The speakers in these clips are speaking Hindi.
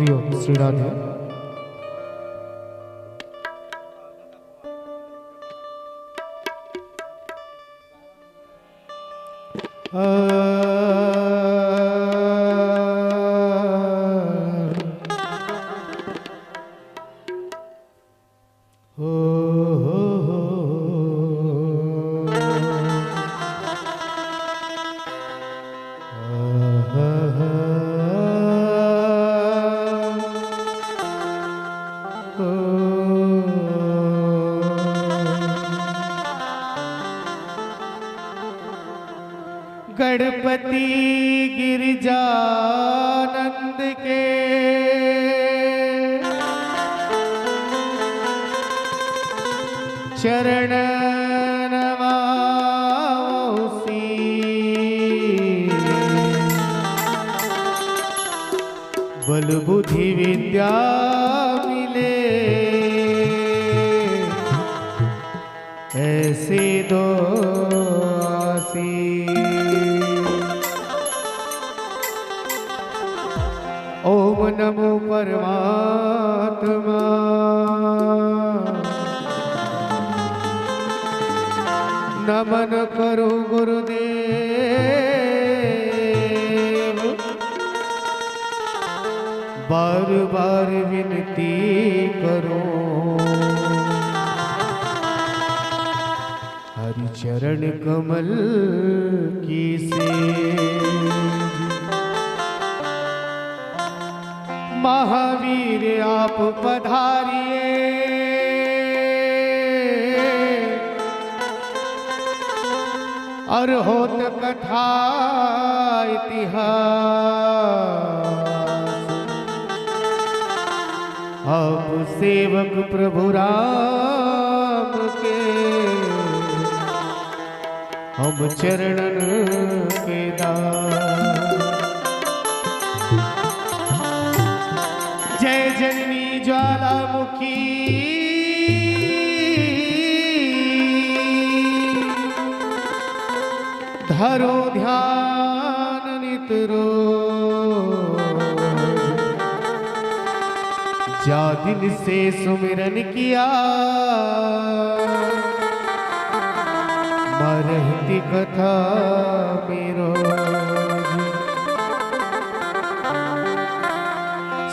हरिओम श्री राधे। गणपति गिरिजानंद के चरण नमामि, बल बुद्धि विद्या मिले ऐसे दो आसी। ओम नमो परमात्मा, नमन करो गुरुदेव, बार बार विनती करो हरि चरण कमल की सेज। महावीर आप पधारिए, और होत कथा इतिहास, आप सेवक प्रभु राम के हम चरणन के दास। जय जननी ज्वालामुखी, धरो ध्यान नित रोज, जा दिन से सुमिरन किया मरहती कथा मेरो।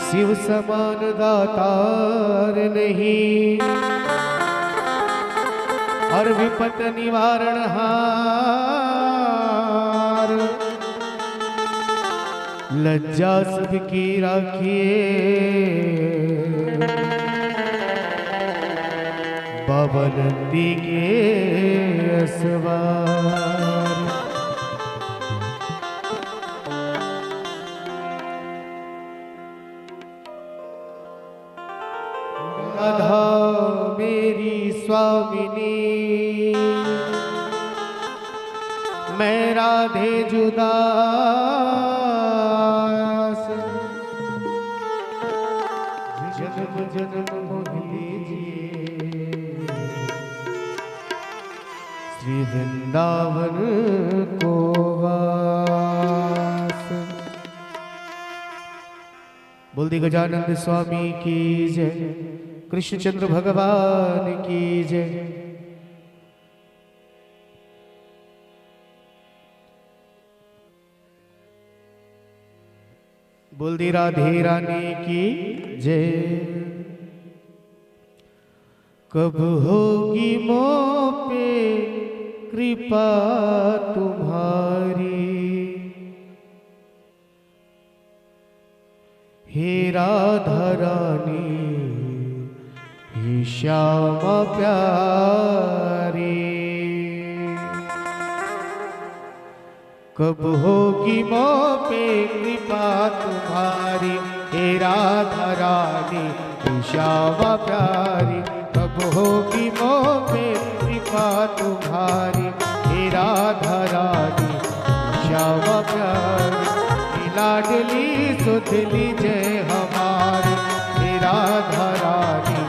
शिव समान दातार नहीं, और विपत निवारण हार, लज्जा सबकी राखिए बाबा नंदी के असवार। राधा मेरी स्वामिनी, मैं राधे जुदास, जन्म जन्म मोह लीजिए श्री वृंदावन को वास। बोल दी गजानंद स्वामी की जय, कृष्णचंद्र भगवान की जय। बोल दी राधे रानी की जय। कब होगी मोह पे कृपा तुम्हारी, हे राधा रानी हे श्यामा प्यारी। कब होगी मोह पे कृपा तुम्हारी, हे राधा रानी हे श्यामा प्यारी। कब होगी मोह पे कृपा तुम्हारी, हे राधा रानी श्यामा प्यारी। लाडली सुधली जय हमारी, हे राधा रानी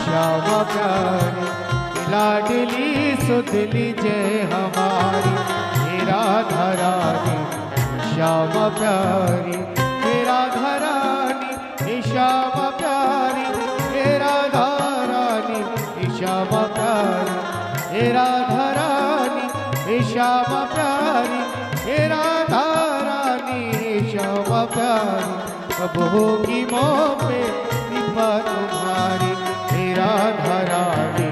श्यामा प्यारी। लाडली सुधली जय हमारी, हे राधा रानी श्यामा प्यारी। हे राधा रानी हे श्यामा प्यारी हे राधा रानी हे श्यामा प्यारी हे राधा रानी हे श्यामा प्यारी हे राधा रानी हे श्यामा प्यारी कब होगी मोह पे कृपा तुम्हारी हे राधा रानी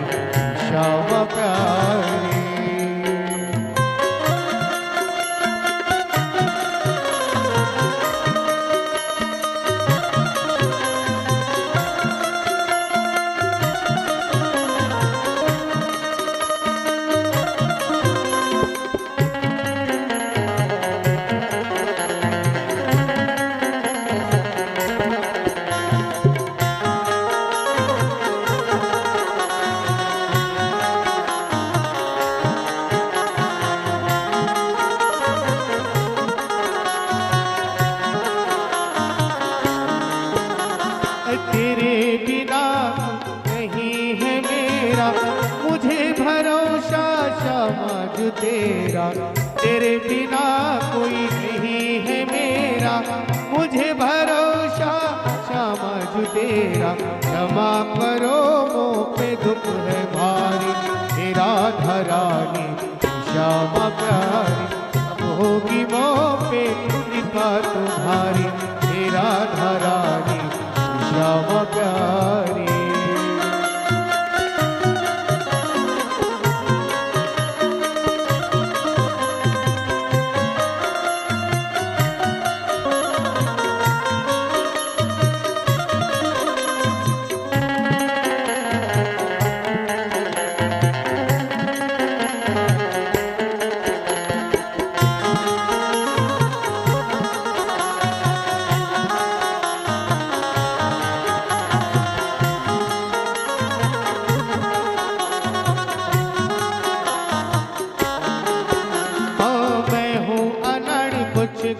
श्यामा प्यारी। तेरे बिना नहीं है मेरा मुझे भरोसा श्यामा जो तेरा तेरे बिना कोई नहीं है मेरा मुझे भरोसा श्यामा जो तेरा क्षमा करो मोह पे दुख है भारी हे राधा रानी श्यामा प्यारी अब होगी मोह पे कृपा तुम्हारी हे राधा रानी श्यामा प्यारी।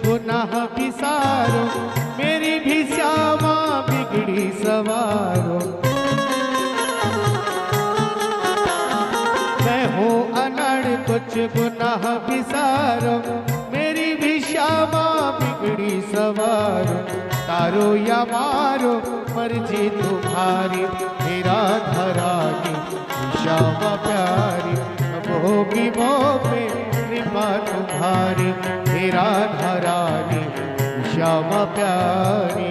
गुनाह बिसारो मेरी भी श्यामा बिगड़ी सवारो मैं हूँ अनड़ कुछ गुनाह बिसारो मेरी भी श्यामा बिगड़ी सवारो तारो या मारो मर्जी तुम्हारी हे राधा रानी श्यामा प्यारी अब होगी मोह पे कृपा तुम्हारी हे राधा रानी श्यामा प्यारी।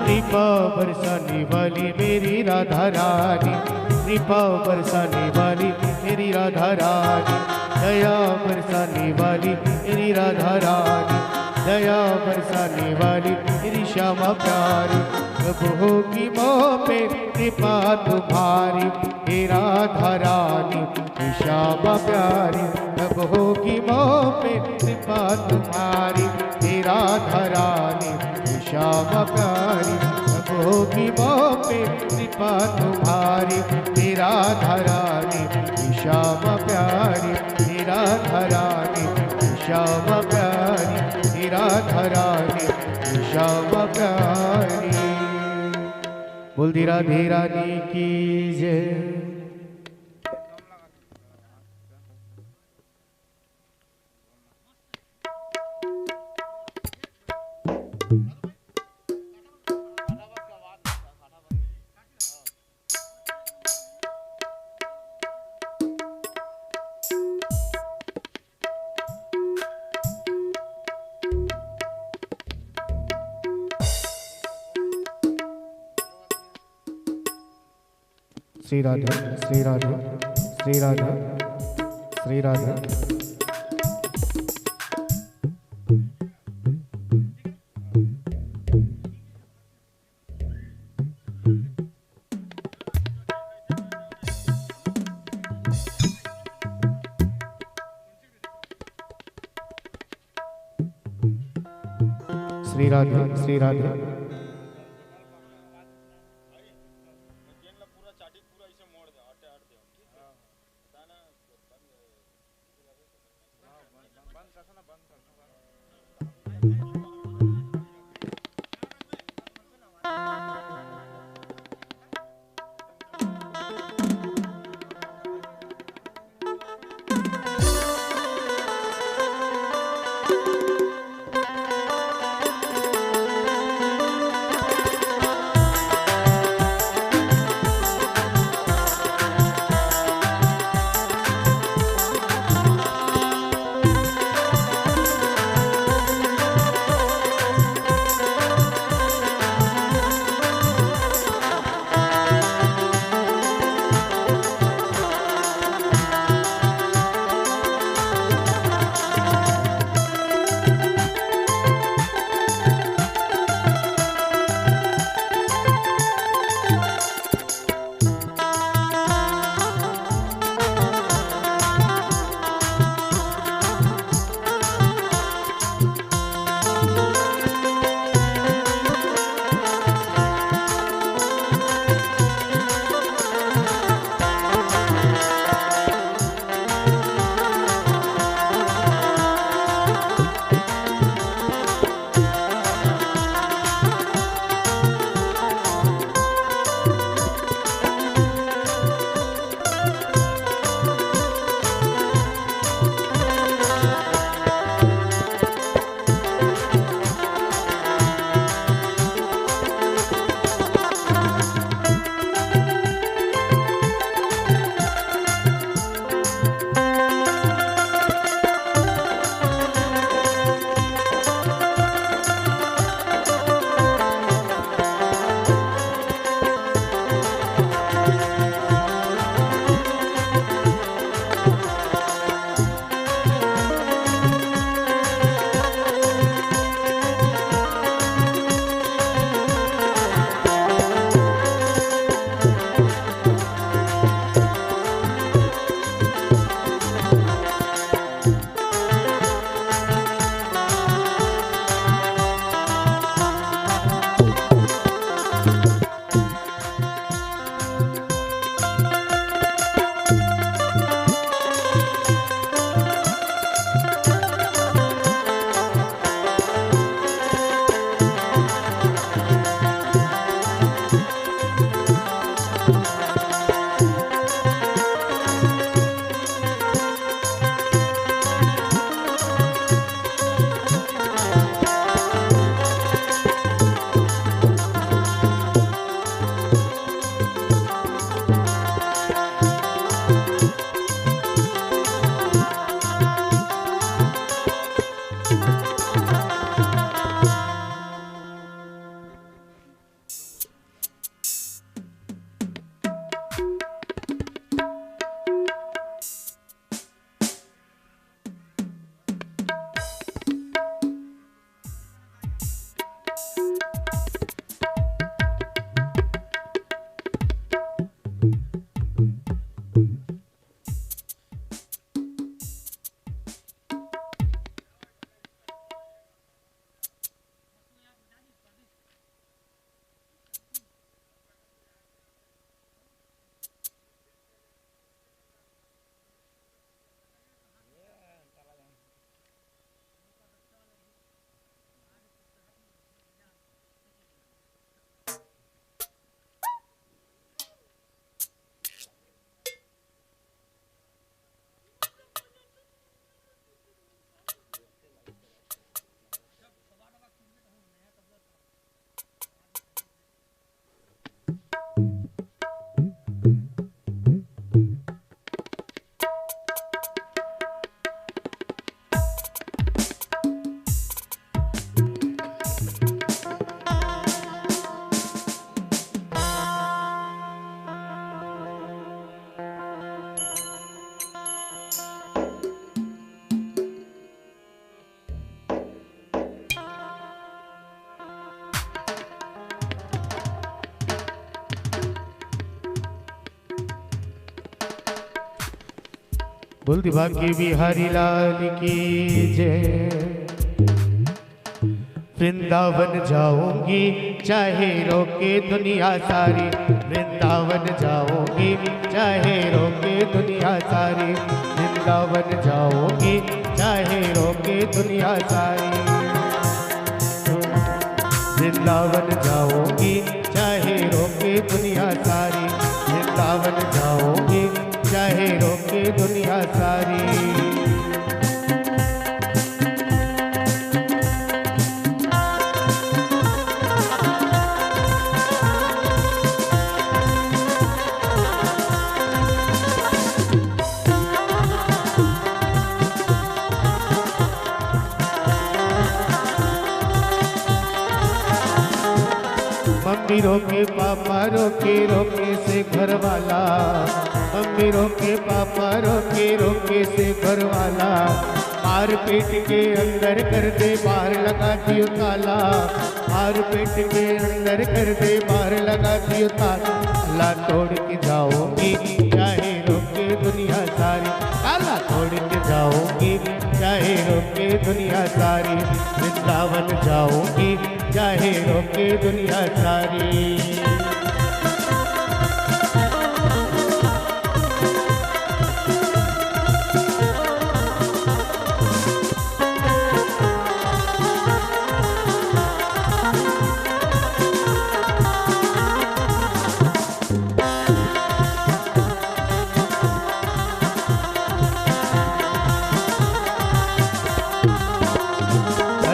कृपा बरसाने वाली मेरी राधा रानी कृपा बरसाने वाली मेरी राधा रानी दया बरसाने वाली मेरी राधा रानी दया बरसाने वाली मेरी श्यामा प्यारी कब होगी मोह पे कृपा तुम्हारी हे राधा रानी श्यामा प्यारी कब होगी मोह पे कृपा तुम्हारी हे राधा रानी श्यामा प्यारी कब होगी मोह पे कृपा तुम्हारी हे राधा रानी श्यामा प्यारी हे राधा रानी श्यामा प्यारी हे राधा रानी श्यामा प्यारी। बोल दी राधे रानी की जय। श्री राधे श्री राधे श्री राधे श्री राधे। श्री राधे श्री राधे। बोल भाग्य बिहारी लाल की जय। वृंदावन जाऊंगी चाहे रोके दुनिया सारी, वृंदावन जाऊंगी चाहे रोके दुनिया सारी, वृंदावन जाऊंगी चाहे रोके दुनिया सारी, वृंदावन जाऊंगी चाहे रोके दुनिया सारी, वृंदावन जाऊंगी चाहे रोके दुनिया सारी। मम्मी रोके पापा रोके, रोके से घर वाला, मम्मी रोके पापा रोके, रोके से घर वाला, मार पेट के अंदर कर दे बाहर लगा दियो ताला, मार पेट के अंदर कर दे बाहर लगा दियो ताला, ताला तोड़ के जाओगी चाहे रोके दुनिया सारी, ताला तोड़ के जाओगी चाहे रोके दुनिया सारी, वृंदावन जाओगी चाहे रोके दुनिया सारी।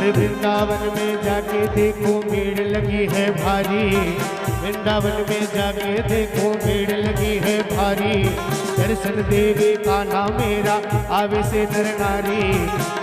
वृंदावन में जाके देखो भीड़ लगी है भारी, वृंदावन में जाके देखो भीड़ लगी है भारी, दर्शन देवे का नाम मेरा आवे से नर नारी,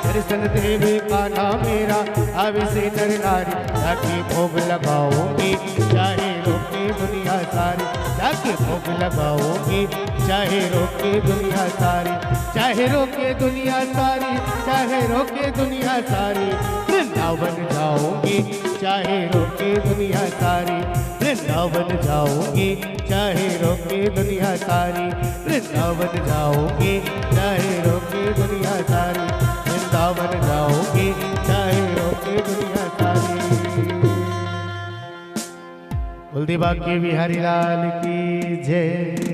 दर्शन देवे का नाम मेरा आवे से नर नारी, जाके भोग लगाओगी चाहे रोके दुनिया सारी, जाके भोग लगाओगी चाहे रोके दुनिया सारी, चाहे रोके दुनिया सारी, चाहे रोके दुनिया सारी, वृंदावन जाओगी चाहे रोके दुनिया सारी, वृंदावन जाओगी चाहे रोके दुनिया सारी, वृंदावन जाओगी चाहे रोके दुनिया सारी, वृंदावन जाओगी चाहे रोके दुनिया सारी। कुलदीप बाकी बिहारी लाल की जय।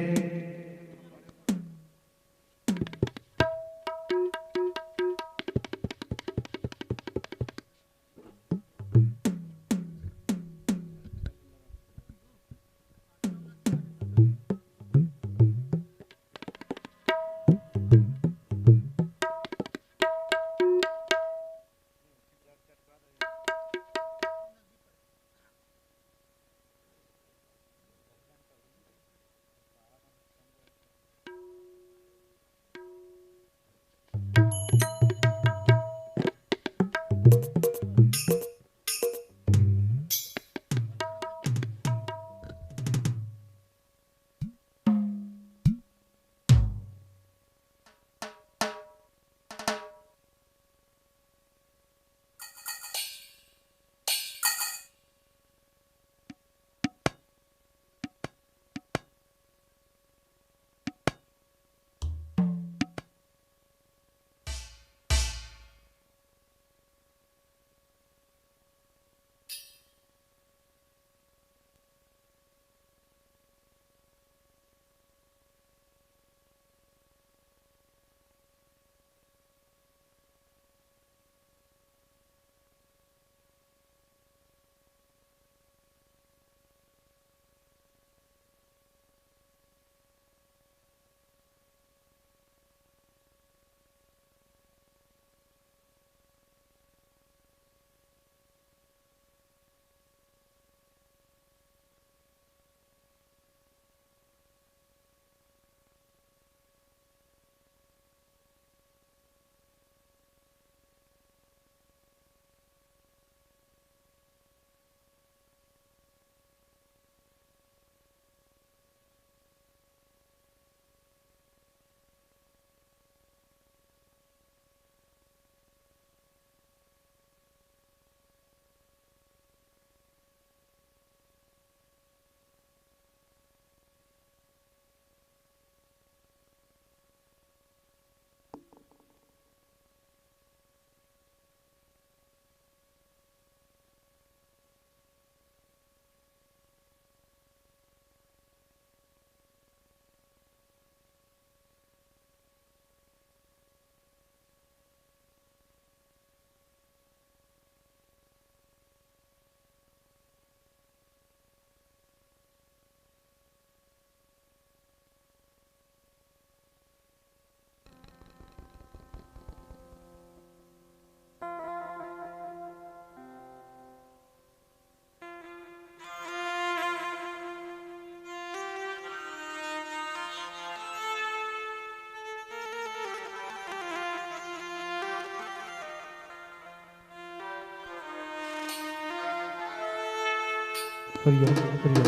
हरिओम हरिओम।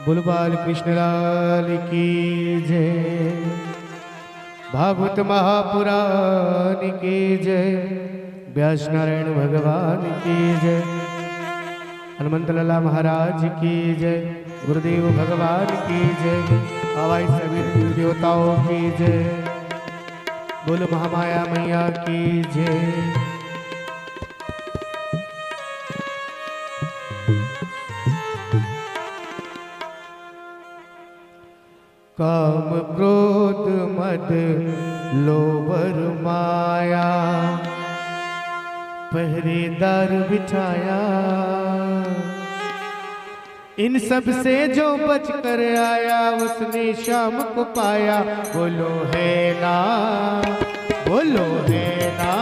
बोल बाल कृष्ण लाल की जय। भागवत महापुराण की जय। व्यास नारायण भगवान की जय। हनुमंत लाला महाराज की जय। गुरुदेव भगवान की जय। आवाज सभी देवताओं की जय। बोल महामाया मैया की जय। काम क्रोध मद लोभ माया पहरेदार बिठाया। इन सब से जो बच कर आया उसने शाम को पाया। बोलो है ना, बोलो है ना।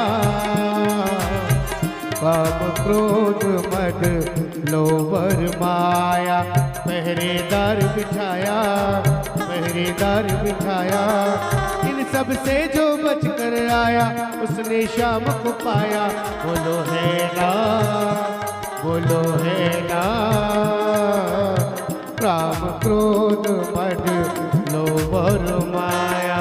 काम क्रोध मद लोभ माया पहरेदार बिठाया, पहरेदार बिठाया। इन सब से जो बच कर आया उसने शाम को पाया। बोलो है ना, बोलो है ना। काम क्रोध मद लोभ और माया।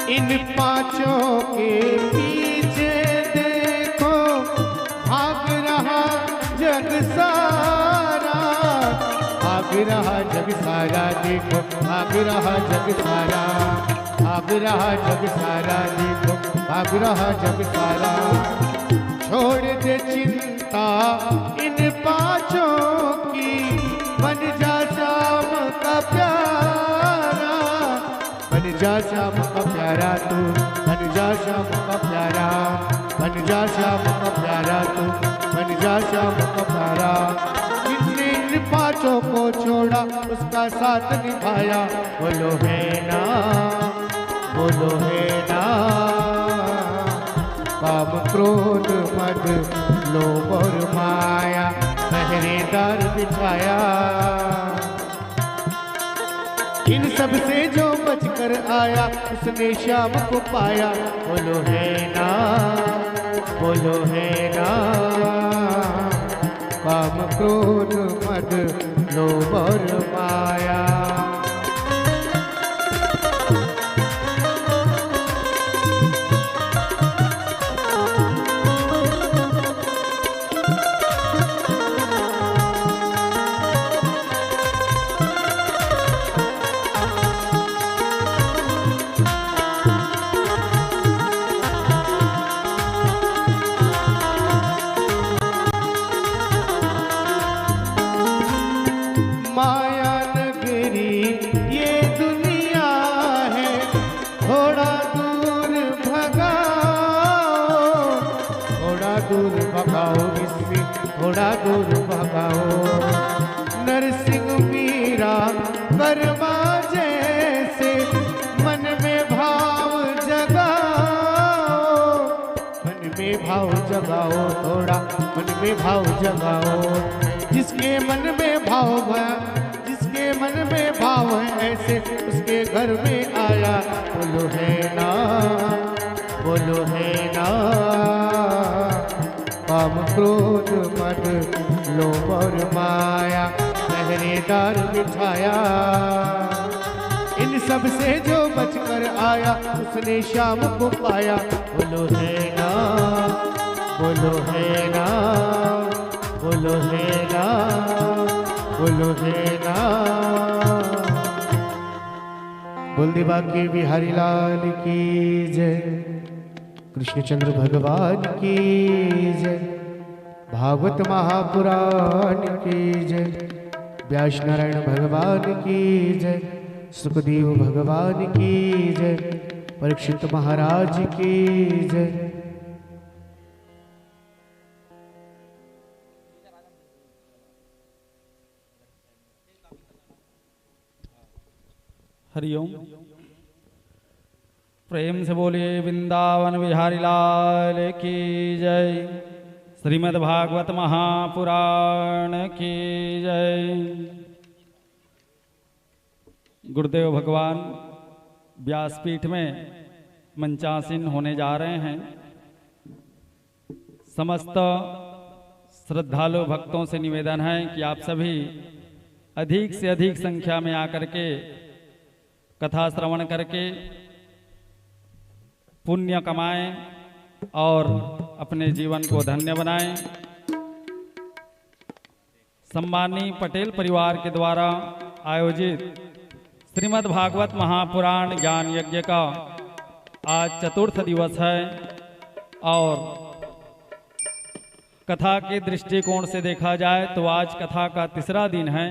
इन पांचों के पीछे देखो भाग रहा जग सारा। भाग रहा जग सारा देखो, भाग रहा जग सारा। भाग रहा जग सारा देखो, भाग रहा जग सारा। छोड़ दे चिंता इन पांचों की, बन जा श्याम का प्यारा। बन जा श्याम का प्यारा तू, बन जा श्याम का प्यारा। बन जा श्याम का प्यारा तू, बन जा श्याम का प्यारा। जिसने इन पांचों को छोड़ा उसका साथ निभाया। बोलो है ना, बोलो है ना। काम क्रोध मद लोभ और माया पहरेदार बिठाया। इन सब से जो बच कर आया उसने श्याम को पाया। बोलो है ना, बोलो है ना। काम क्रोध मद लोभ और माया। माया नगरी ये दुनिया है, थोड़ा दूर भगाओ। थोड़ा दूर भगाओ इससे, थोड़ा दूर भगाओ। नरसिंह मीरा कर्मा जैसे मन में भाव जगाओ। मन में भाव जगाओ, थोड़ा मन में भाव जगाओ। जिसके मन में भाव है, जिसके मन में भाव है ऐसे उसके घर में आया। बोलो है ना, बोलो है ना। काम क्रोध मद लोभ और माया पहरेदार बिठाया। इन सब से जो बच कर आया उसने शाम को पाया। बोलो है ना, बोलो है ना। बोलो है ना, बोलो है ना। बोल दे बाकी बिहारी लाल की जय। कृष्णचंद्र भगवान की जय। भागवत महापुराण की जय। व्यास नारायण भगवान की जय। सुखदेव भगवान की जय। परीक्षित महाराज की जय। हरिओम। प्रेम से बोलिए वृंदावन बिहारी लाल की जय। श्रीमद् भागवत महापुराण की जय। गुरुदेव भगवान व्यासपीठ में मंचासीन होने जा रहे हैं। समस्त श्रद्धालु भक्तों से निवेदन है कि आप सभी अधिक से अधिक संख्या में आकर के कथा श्रवण करके पुण्य कमाएं और अपने जीवन को धन्य बनाएं। सम्मानी पटेल परिवार के द्वारा आयोजित श्रीमद् भागवत महापुराण ज्ञान यज्ञ का आज चतुर्थ दिवस है और कथा के दृष्टिकोण से देखा जाए तो आज कथा का तीसरा दिन है।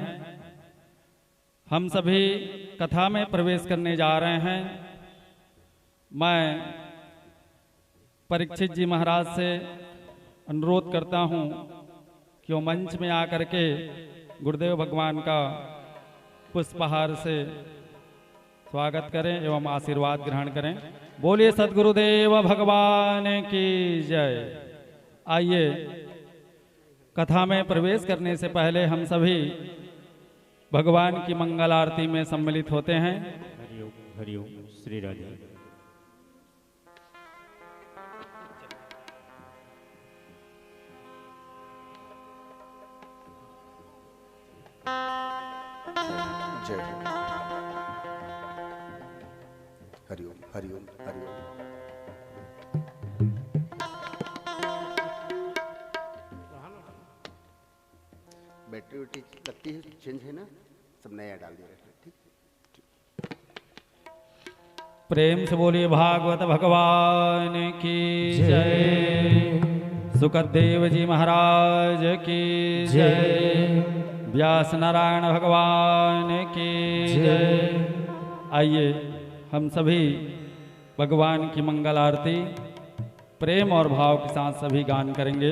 हम सभी कथा में प्रवेश करने जा रहे हैं। मैं परीक्षित जी महाराज से अनुरोध करता हूं कि वो मंच में आकर के गुरुदेव भगवान का पुष्पहार से स्वागत करें एवं आशीर्वाद ग्रहण करें। बोलिए सद्गुरुदेव भगवान की जय। आइए कथा में प्रवेश करने से पहले हम सभी भगवान की मंगल आरती में सम्मिलित होते हैं। हरिओम हरिओम श्री राधे। जय हरिओम हरिओम हरिओम। बैटरी वैटरी लगती है चेंज है ना, सब नया डाल दिया ठीक। प्रेम से बोलिए भागवत भगवान की जय। सुखदेव जी महाराज की जय। व्यास नारायण भगवान की जय। आइए हम सभी भगवान की मंगल आरती प्रेम और भाव के साथ सभी गान करेंगे।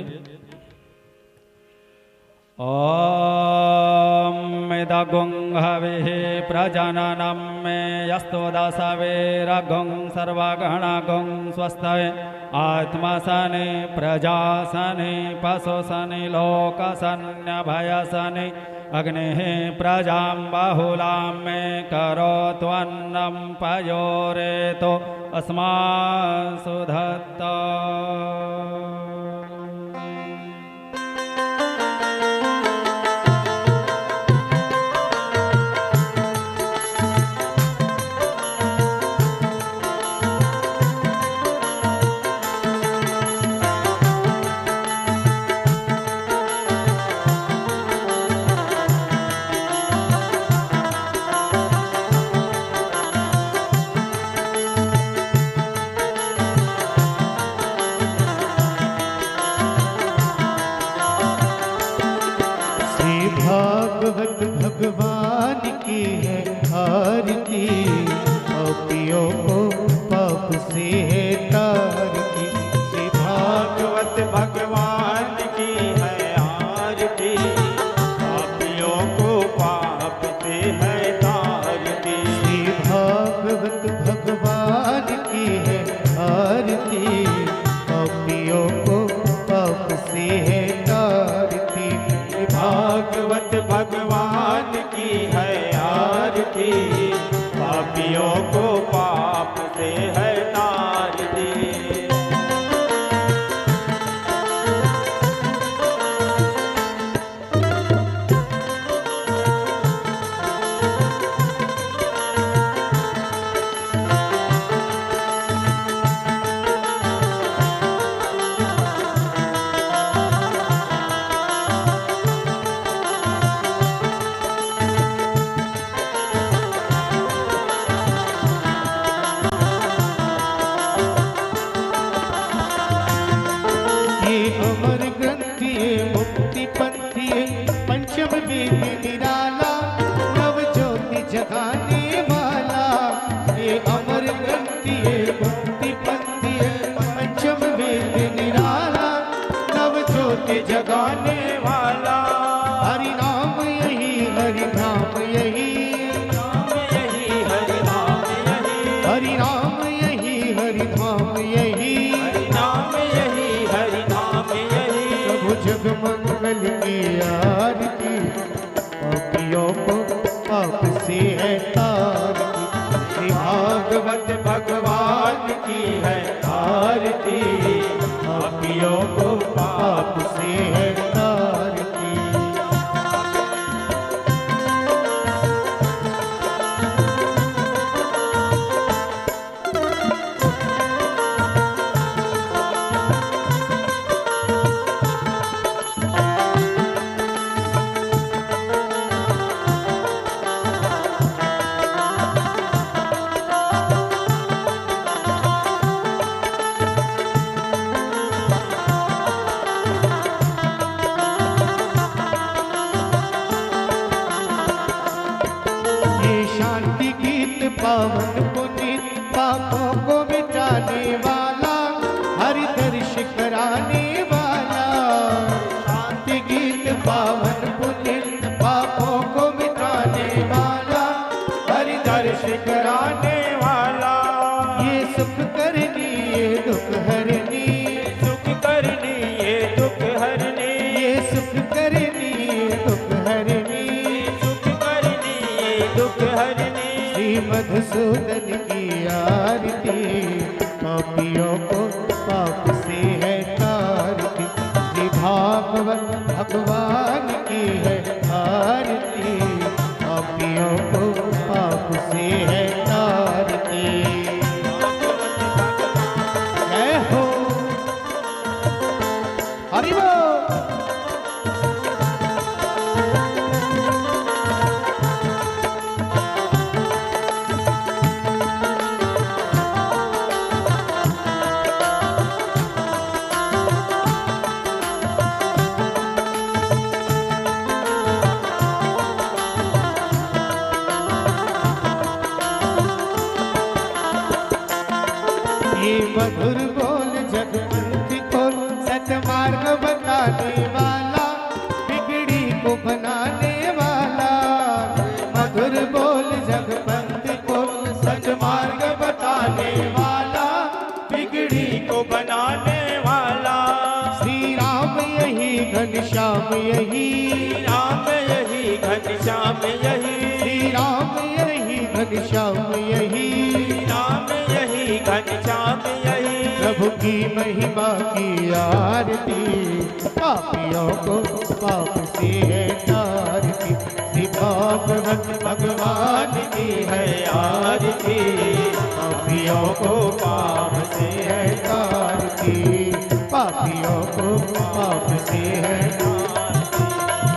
ओम मेदागुं हविः प्रजननं मे यस्तो दासवेरगुं सर्वगणगुं स्वस्तये आत्मसने प्रजासने पशुसने लोकसन्न्यभयसने अग्नेः प्रजां बहुलां मे करोत्वन्नं पयोरेतो अस्मासु धत्ता। भागवत भगवान की है आरती, पापियों को पाप से है तारती। श्री भागवत भगवान की है आरती, पापियों को पाप से है तारती। श्री भागवत भगवान की है आरती, पापियों को पाप से है तारती। भागवत भगवान की है आरती, पापियों को पाप से है तारती। अमर ग्रंथि मुक्ति पंथी पंचम वेद निराला, नव ज्योति जगाने वाला। ये अमर ग्रंथि मुक्ति पंथी पंचम वेद निराला, नव ज्योति जगाने वाला। हरि नाम यही हरि नाम यही, नाम यही हरि नाम मधुसूदन की आरती, पापियों को पाप से है तारती। श्री भागवत भगवान की है आरती, पापियों को पाप से है तारती। पावन पुनीत पापों को मिटाने वाला, हरि दर्श कराने वाला। शांति गीत पावन पुनीत पापों को मिटाने वाला, हरि दर्श कराने वाला। ये सुख करनी ये दुख हरनी, सुख करनी ये दुख हरनी, ये सुख करनी ये दुख हरनी, सुख करनी ये दुख हरनी। मधुसूदन की आरती, पापियों को पाप से है तारती। श्री भागवत भगवान की है आरती, पापियों को पाप से है तारती। जय हो हरि बोल। मधुर बोल जगपंथी को सतमार्ग बताने वाला, बिगड़ी को बनाने वाला। मधुर बोल जगपंथी को सतमार्ग बताने वाला, बिगड़ी को बनाने वाला। श्री राम यही घनश्याम यही, राम यही घनश्याम यही, श्री राम यही घनश्याम यही, राम यही घनश्याम यही। प्रभु की महिमा की आरती, पापियों को पाप से है तारती। श्री भागवत भगवान की है आरती, पापियों को पाप से है तारती, पापियों को पाप से है तारती।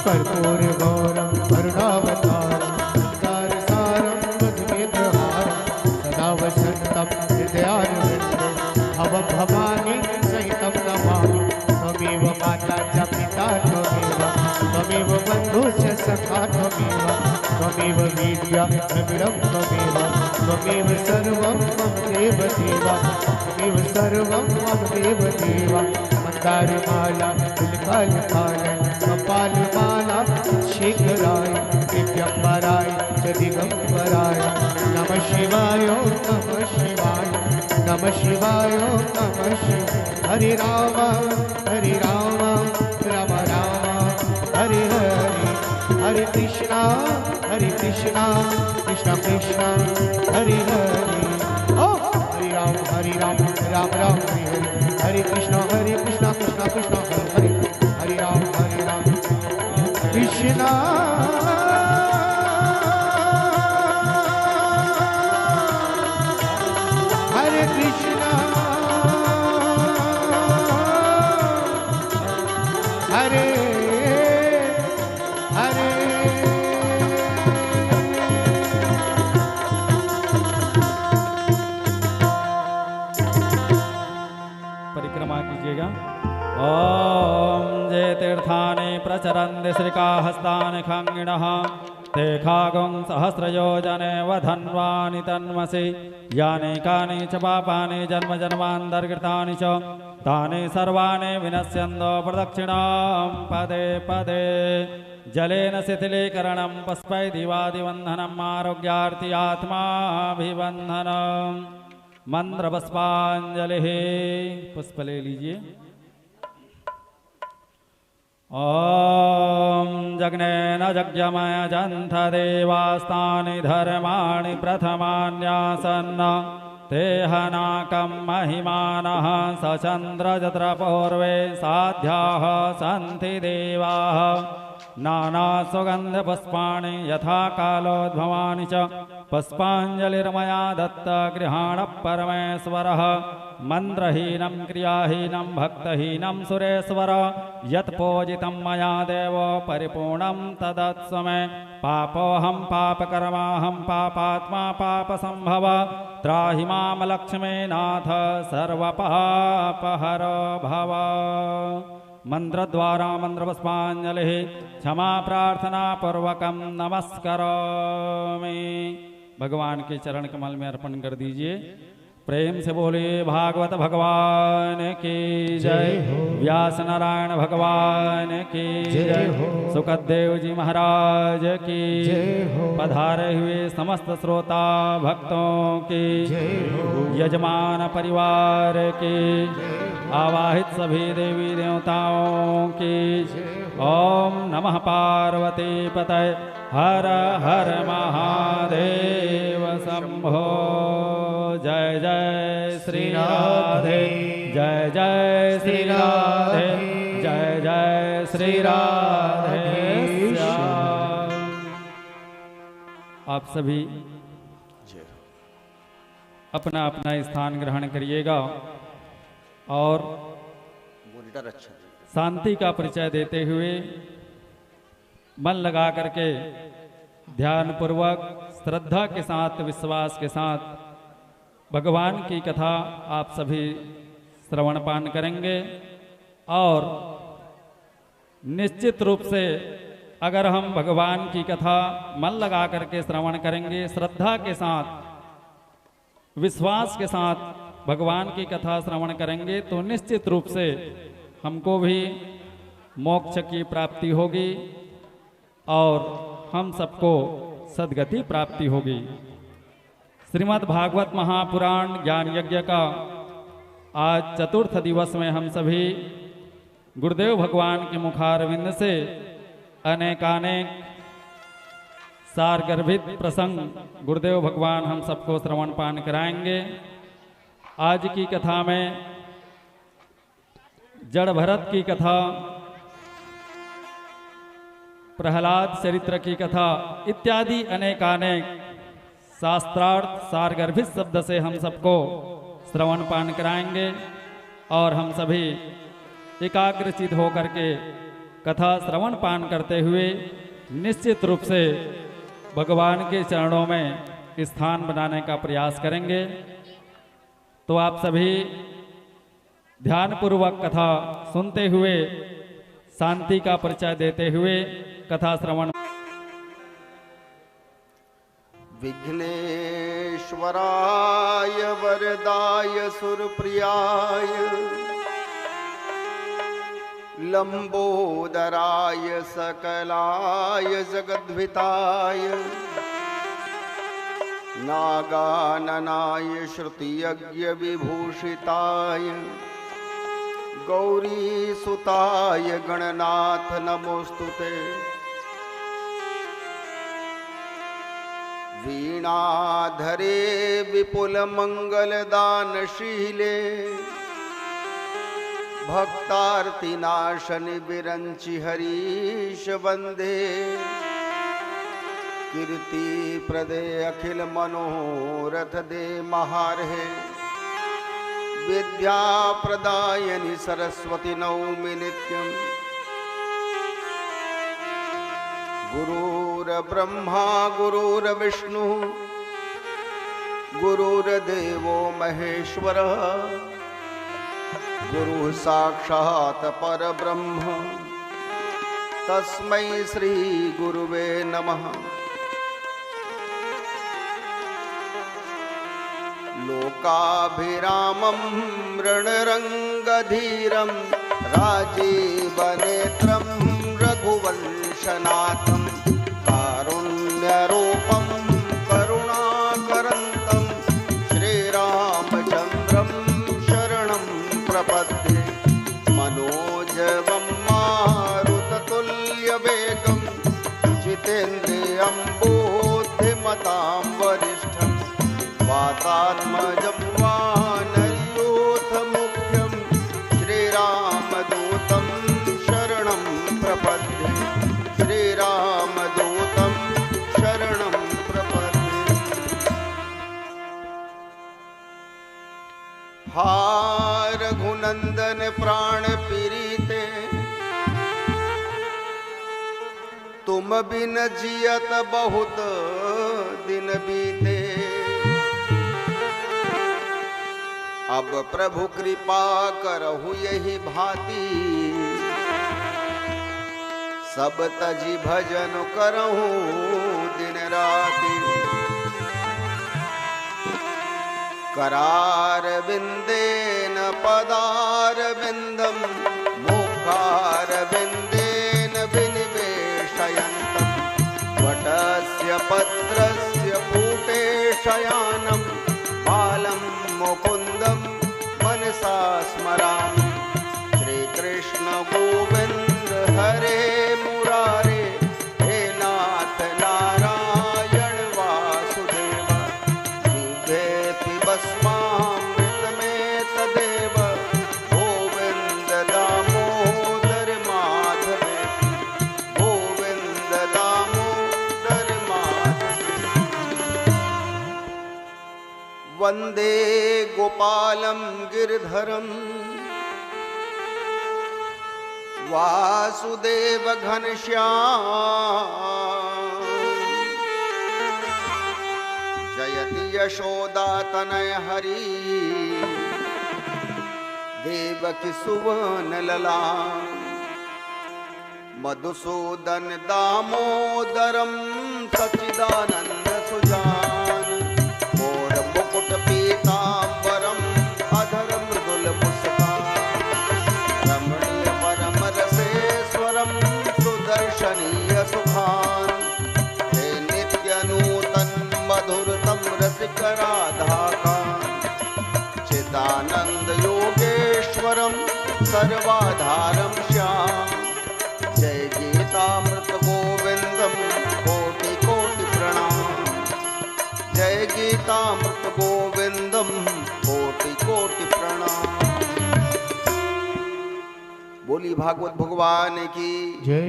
कर्पूर गौरम करुणावतारम, सार सारम बुद्धिमेत्रहारम, सदा वसंतम हृदयारविंदे भव भवानी सहितं नमामि। त्वमेव माता च पिता त्वमेव, त्वमेव बन्धु च सखा त्वमेव, त्वमेव विद्या द्रविणं त्वमेव, त्वमेव सर्वं मम देव देव, त्वमेव सर्वं मम देव देव। मंदारमाला तुलकालकालय कपालमाला शीघ्राय, दिव्यंबराय च दिगंबराय। नमः शिवाय नमः शिवाय, नमः शिवाय नमः शिवाय। हरे राम राम राम हरे हरे, हरे कृष्णा कृष्णा कृष्णा हरे हरे। ओ हरे राम राम राम हरे हरे, हरे कृष्णा कृष्णा कृष्णा हरे हरे। हरे राम कृष्णा हरे कृष्णा हरे हरे। परिक्रमा कीजिएगा। ओम जय तीर्थानि प्रचरन्ति श्रीकाहस्तानि खंगिणः, ते खागुं सहस्रयोजने वधन्वानि तन्मसि। यानि कानि च पापानि जन्म जन्मान्तर्कृतानि च, तानि सर्वाणि विनश्यन्तो प्रदक्षिणां पदे पदे। जलेन शिथिलीकरणं पुष्पैर्दिवादिवन्धनम्, आरोग्यार्थी आत्माभिवन्धनम्। मंत्र पुष्पांजलि। पुष्प ले लीजिए। ॐ जग्नेन जज्ञमयजन्थ देवास्तानि धर्माणि प्रथमान्यासन्न तेहनाकं महिमानः सचन्द्रजत्र पूर्वे साध्याः सन्ति देवाः नानासुगन्धपुष्पाणि यथा कालोद्भवानि च पुष्पाञ्जलिर्मया दत्त गृहाणः परमेश्वरः मन्त्रहीनं क्रियाहीनं भक्तहीनं सुरेश्वर यत्पूजितं मया देवो परिपूर्णं तदत्स्व मे पापोऽहं पापकर्माहं पापात्मा पापसम्भव त्राहि मां लक्ष्मीनाथ सर्वपापहरो भव। मंत्रद्वारा मंत्रपुष्पाञ्जलिः क्षमा प्रार्थना पूर्वकं नमस्करोमि। भगवान के चरण कमल में अर्पण कर दीजिए। प्रेम से बोलिए भागवत भगवान की जय, व्यास नारायण भगवान की जय, सुखदेव जी महाराज की जय, पधारे हुए समस्त श्रोता भक्तों की जय, यजमान परिवार की, आवाहित सभी देवी देवताओं की। ओम नमः पार्वती पतये हर हर महादेव शंभो। जय जय श्री राधे, जय जय श्री राधे, जय जय श्री राधे श्याम। आप सभी अपना अपना स्थान ग्रहण करिएगा और शांति का परिचय देते हुए मन लगा करके ध्यान पूर्वक श्रद्धा के साथ विश्वास के साथ भगवान की कथा आप सभी श्रवण पान करेंगे। और निश्चित रूप से अगर हम भगवान की कथा मन लगा करके श्रवण करेंगे, श्रद्धा के साथ विश्वास के साथ भगवान की कथा श्रवण करेंगे, तो निश्चित रूप से हमको भी मोक्ष की प्राप्ति होगी और हम सबको सद्गति प्राप्ति होगी। श्रीमद् भागवत महापुराण ज्ञान यज्ञ का आज चतुर्थ दिवस में हम सभी गुरुदेव भगवान के मुखारविंद से अनेकानेक सारगर्भित प्रसंग गुरुदेव भगवान हम सबको श्रवण पान कराएंगे। आज की कथा में जड़ भरत की कथा, प्रहलाद चरित्र की कथा इत्यादि अनेकानेक शास्त्रार्थ सारगर्भित शब्द से हम सबको श्रवण पान कराएंगे और हम सभी एकाग्रचित होकर के कथा श्रवण पान करते हुए निश्चित रूप से भगवान के चरणों में स्थान बनाने का प्रयास करेंगे। तो आप सभी ध्यानपूर्वक कथा सुनते हुए शांति का परिचय देते हुए कथा श्रवण। विघ्नेश्वराय वरदाय सुरप्रियाय लंबोदराय सकलाय जगद्विताय नागाननाय श्रुतियज्ञ विभूषिताय गौरीसुताय गणनाथ नमोस्तुते। वीणाधरे विपुलमङ्गलदानशीले भक्तार्तिनाशनि विरंचि हरीश वन्दे। कीर्तिप्रदे अखिल मनोरथ दे महार्हे विद्याप्रदायनि सरस्वती नौमि नित्यम्। गुरुर्ब्रह्मा गुरुर्विष्णु गुरुर्देवो महेश्वरः गुरु साक्षात् परब्रह्म तस्मै श्री गुरुवे नमः। लोकाभिरामं रणरंगधीरं राजीवनेत्रं रघुवंशनाथं कारुण्यरूपं करुणाकरन्तं श्रीरामचन्द्रं शरणं प्रपद्ये। मनोजवं मारुति मतां वरिष्ठं वातात्मजं वानरयूथ मुख्यं श्रीरामदूतं शरणं प्रपद्ये श्रीरामदूतं शरणं प्रपद्ये। हा रघुनंदन प्राण पीरीते तुम बिन जियत बहुत दिन बीते। अब प्रभु कृपा करहु यही भांति सब तजी भजन करहु दिन राति। करार बिंदेन पदार बिंदम मुखार बिंदेन विनिवेशयन्तम् वटस्य पत्रस्य पुटे शयानं बालं मुकुन्दं मनसा स्मरामि। श्रीकृष्ण गोविंद हरे मुरारे हे नाथ नारायण वासुदेव। जीवेऽपि भस्मामृतमेव तदेव गोविंद दामोदर माधवे गोविंद दामोदर माधवे। वंदे गोपालं गिरधरं वासुदेव घनश्याम। जयति यशोदातनय हरि देवकी सुवन ललाम। मधुसूदन दामोदरम सच्चिदानंद सुजान। मोर मुकुट पीतांबरम अधर मृदुल मुस्कान। रमणीय परम रसेश्वरम सुदर्शनीय सुखान। हे नित्य नूतन मधुरतम रसिक राधाकान। चिदानंद योगेश्वरम सर्वाधारम श्याम। जय गीतामृत गोविंदम कोटि कोटि प्रणाम। जय गीतामृत गोविंदम कोटि कोटि प्रणाम। बोली भागवत भगवान की जय।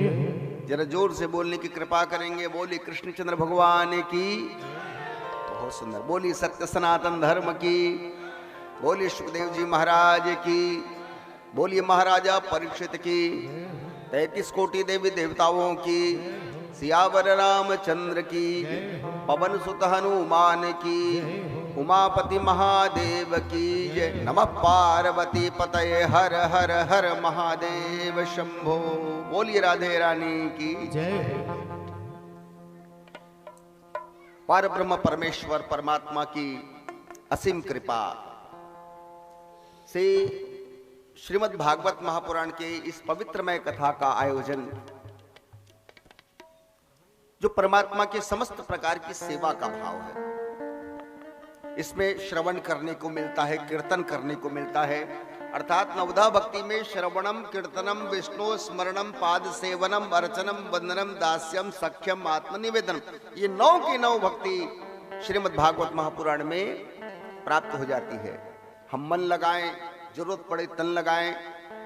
जरा जोर से बोलने की कृपा करेंगे। बोली कृष्णचंद्र भगवान की। बहुत सुंदर। बोली सत्य सनातन धर्म की। बोली सुखदेव जी महाराज की। बोलिए महाराजा परीक्षित की। 33 कोटि देवी देवताओं की। सियावर रामचंद्र की। पवन सुत हनुमान की। उमापति महादेव की जय। नमः पार्वती पतये हर हर हर महादेव शंभो। बोलिए राधे रानी की जय। पार ब्रह्म परमेश्वर परमात्मा की असीम कृपा से श्रीमद् भागवत महापुराण के इस पवित्रमय कथा का आयोजन, जो परमात्मा के समस्त प्रकार की सेवा का भाव है, इसमें श्रवण करने को मिलता है, कीर्तन करने को मिलता है। अर्थात नवधा भक्ति में श्रवणम कीर्तनम विष्णु स्मरणम पाद सेवनम अर्चनम वंदनम दास्यम सख्यम आत्मनिवेदनम, ये 9 की 9 भक्ति श्रीमद् भागवत महापुराण में प्राप्त हो जाती है। हम मन लगाएं, जरूरत पड़े तन लगाएं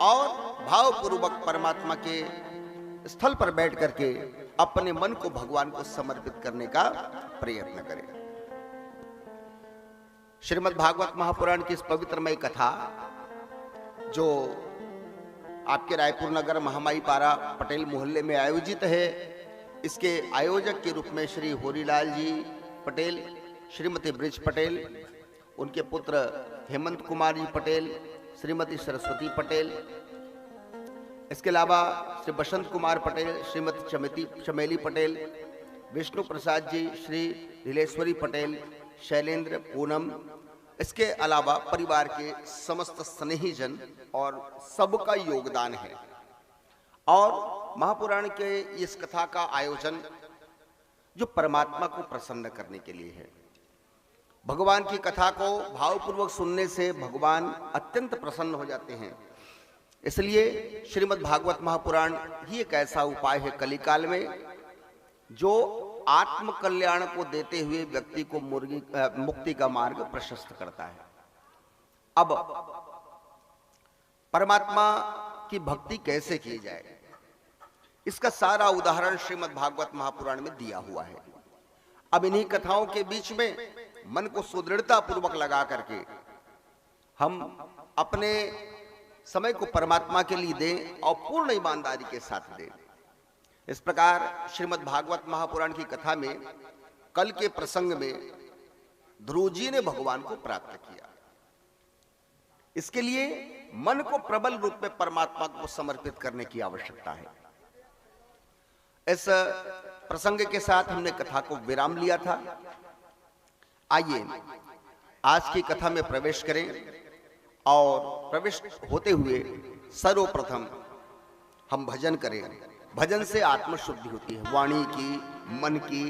और भावपूर्वक परमात्मा के स्थल पर बैठ करके अपने मन को भगवान को समर्पित करने का प्रयत्न करें। श्रीमद् भागवत महापुराण की इस पवित्रमय कथा जो आपके रायपुर नगर महामाई पारा पटेल मोहल्ले में आयोजित है, इसके आयोजक के रूप में श्री होरीलाल जी पटेल, श्रीमती ब्रिज पटेल, उनके पुत्र हेमंत कुमार जी पटेल, श्रीमती सरस्वती पटेल, इसके अलावा श्री बसंत कुमार पटेल, श्रीमती चमेली पटेल, विष्णु प्रसाद जी, श्री नीलेश्वरी पटेल, शैलेंद्र, पूनम, इसके अलावा परिवार के समस्त स्नेहीजन और सबका योगदान है। और महापुराण के इस कथा का आयोजन जो परमात्मा को प्रसन्न करने के लिए है। भगवान की कथा को भावपूर्वक सुनने से भगवान अत्यंत प्रसन्न हो जाते हैं। इसलिए श्रीमद् भागवत महापुराण ही एक ऐसा उपाय है कलिकाल में जो आत्म कल्याण को देते हुए व्यक्ति को मुक्ति का मार्ग प्रशस्त करता है। अब परमात्मा की भक्ति कैसे की जाए, इसका सारा उदाहरण श्रीमद् भागवत महापुराण में दिया हुआ है। अब इन्हीं कथाओं के बीच में मन को सुदृढ़ता पूर्वक लगा करके हम अपने समय को परमात्मा के लिए दें और पूर्ण ईमानदारी के साथ दें। इस प्रकार श्रीमद् भागवत महापुराण की कथा में कल के प्रसंग में ध्रुव जी ने भगवान को प्राप्त किया। इसके लिए मन को प्रबल रूप में परमात्मा को समर्पित करने की आवश्यकता है। इस प्रसंग के साथ हमने कथा को विराम लिया था। आइए आज की कथा में प्रवेश करें और प्रवेश होते हुए सर्वप्रथम हम भजन करें। भजन से आत्मशुद्धि होती है, वाणी की, मन की,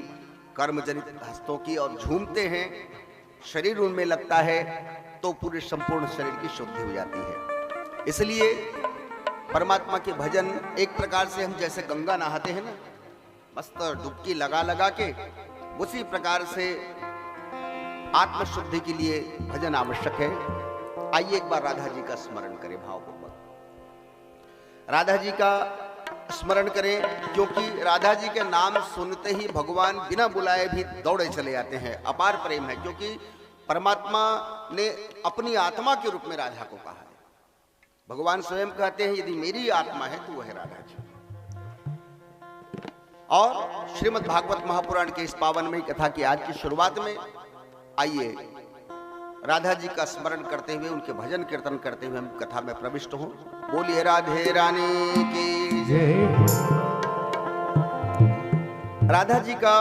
कर्मजनित हस्तों की, और झूमते हैं, शरीर उनमें लगता है तो पूरे संपूर्ण शरीर की शुद्धि हो जाती है। इसलिए परमात्मा के भजन एक प्रकार से हम जैसे गंगा नहाते हैं ना, मस्त डुबकी लगा लगा के, उसी प्रकार से आत्मशुद्धि के लिए भजन आवश्यक है। आइए एक बार राधा जी का स्मरण करें भावपूर्वक। राधा जी का स्मरण करें, क्योंकि राधा जी के नाम सुनते ही भगवान बिना बुलाए भी दौड़े चले जाते हैं। अपार प्रेम है, क्योंकि परमात्मा ने अपनी आत्मा के रूप में राधा को कहा है। भगवान स्वयं कहते हैं यदि मेरी आत्मा है तो वह है राधा जी। और श्रीमद् भागवत महापुराण के इस पावनमयी कथा की आज की शुरुआत में आइए राधा जी का स्मरण करते हुए, उनके भजन कीर्तन करते हुए हम कथा में प्रविष्ट हों। बोलिए राधे रानी की जय। राधा जी का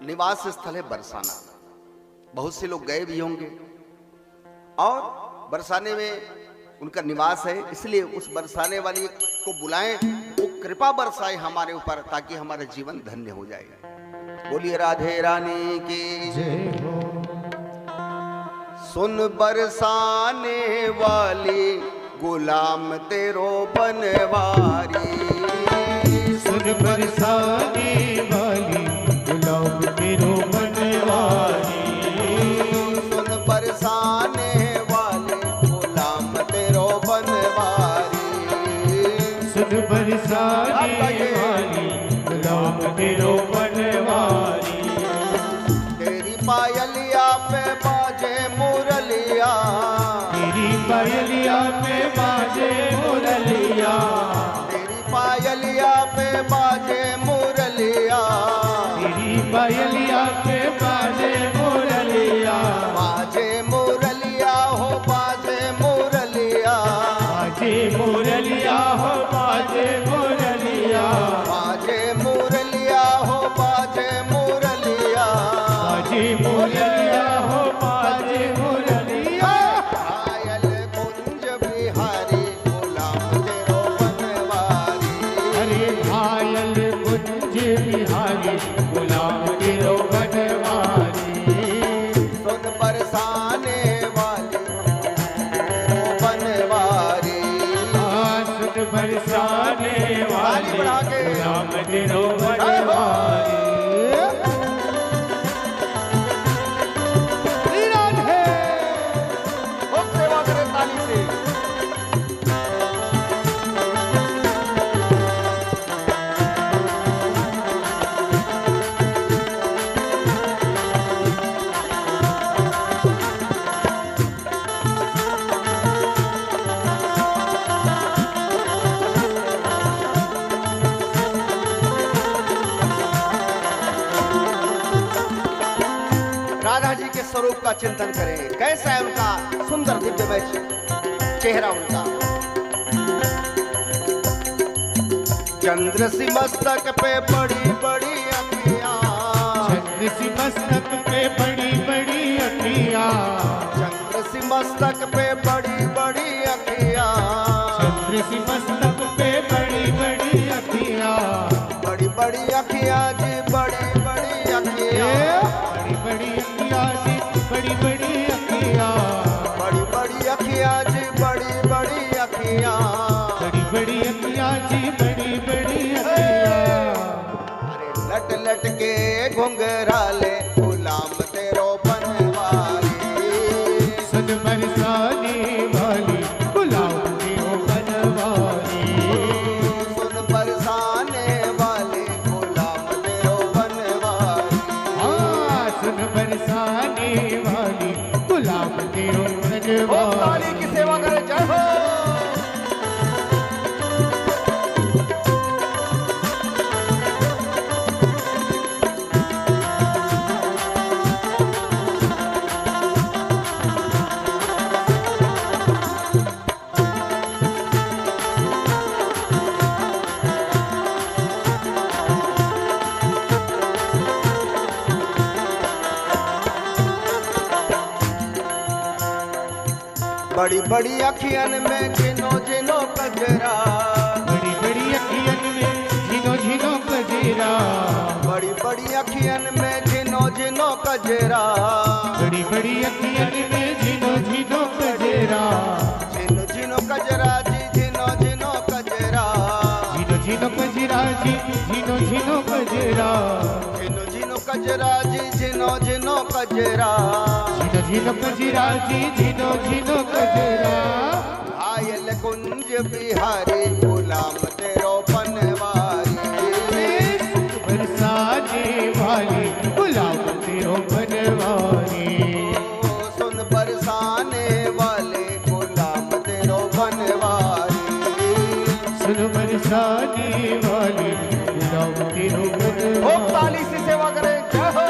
निवास स्थल है बरसाना। बहुत से लोग गए भी होंगे और बरसाने में उनका निवास है, इसलिए उस बरसाने वाली को बुलाएं, वो कृपा बरसाए हमारे ऊपर ताकि हमारा जीवन धन्य हो जाए। बोलिए राधे रानी की जय हो। सुन बरसाने वाली गुलाम तेरो बनवारी, सुन बरसाने वाली गुलाम तेरो बनवारी, सुन बरसाने वाले गुलाम तेरो बनवारी, सुन बरसाने वाली गुलाम तेरो बनवारी। तेरी पायलिया पे बाजे मुरलिया, तेरी पायलिया पे बाजे मुरलिया, तेरी पायलिया पे बाजे मुरलिया, तेरी पायलिया पे बाजे मुरलिया, बाजे मुरलिया हो बाजे मुरलिया, बाजे मुरलिया हो बाजे मुरलिया, बाजे मुरलिया हो बाजे मुरलिया, बाजे मुरलिया हो बाजे मुरलिया। घायल कुंज बिहारी गुलाम तेरो बनवारी, अरे घायल कुंज बिहारी गुलाम तेरो बनवारी, सुन बरसाने वाली तेरो बनवारी, सुन बरसाने वाली बढ़ा के। गुलाम तेरो बनवारी। खूब सेवा करे ताली से। राधा जी के स्वरूप का चिंतन करें, कैसा है उनका सुंदर दिव्यमय चेहरा उनका। चंद्र सी मस्तक पे बड़ी बड़ी अखियां, चंद्र सी मस्तक पे बड़ी बड़ी अखियां, चंद्र सी मस्तक पे बड़ी बड़ी अखियां, चंद्र सी मस्तक पे बड़ी बड़ी अखियां, बड़ी बड़ी अखियां जी बड़ी बड़ी अखियां, बड़ी बड़ी अखियां जी बड़ी बड़ी अखियां, बड़ी बड़ी अखियां जी बड़ी बड़ी अखियां, बड़ी बड़ी अखियां जी बड़ी बड़ी अखियां। अरे लट लट के घुंघराले गुलाम तेरो बनवारी। सुन बरसाने वाली गुलाम तेरो बनवारी। सुन बरसाने वाले गुलाम तेरो बनवारी। हाँ सुन बरसाने वाली गुलाम तेरो ओ बनवारी। काली की सेवा करे, जय हो। बड़ी बड़ी अखियन में जिनो जिनो कजरा। बड़ी बड़ी अखियन में झिनो झिनो कजरा। बड़ी बड़ी अखियन में जिनो जिनो कजरा। बड़ी बड़ी अखियन में झिनो झिनो कजरा। झिनो झिनो कजरा जी, झिनो झिनो कजरा। झिनो झिनो कजरा जी, झिनो झिनो कजरा। झिनो झिनो कजरा जी, झिनो झिनो कजरा। झिनो झिनो कजरा जी, झिनो झिनो कजरा। घायल कुंज बिहारी गुलाम तेरो बनवारी। बरसाने वाली गुलाम तेरो बनवारी। सुन बरसाने वाले गुलाम तेरो बनवारी। सुन बरसाने वाली गुलाम तेरो बनवारी। ओ ताली से सेवा करें, जय हो।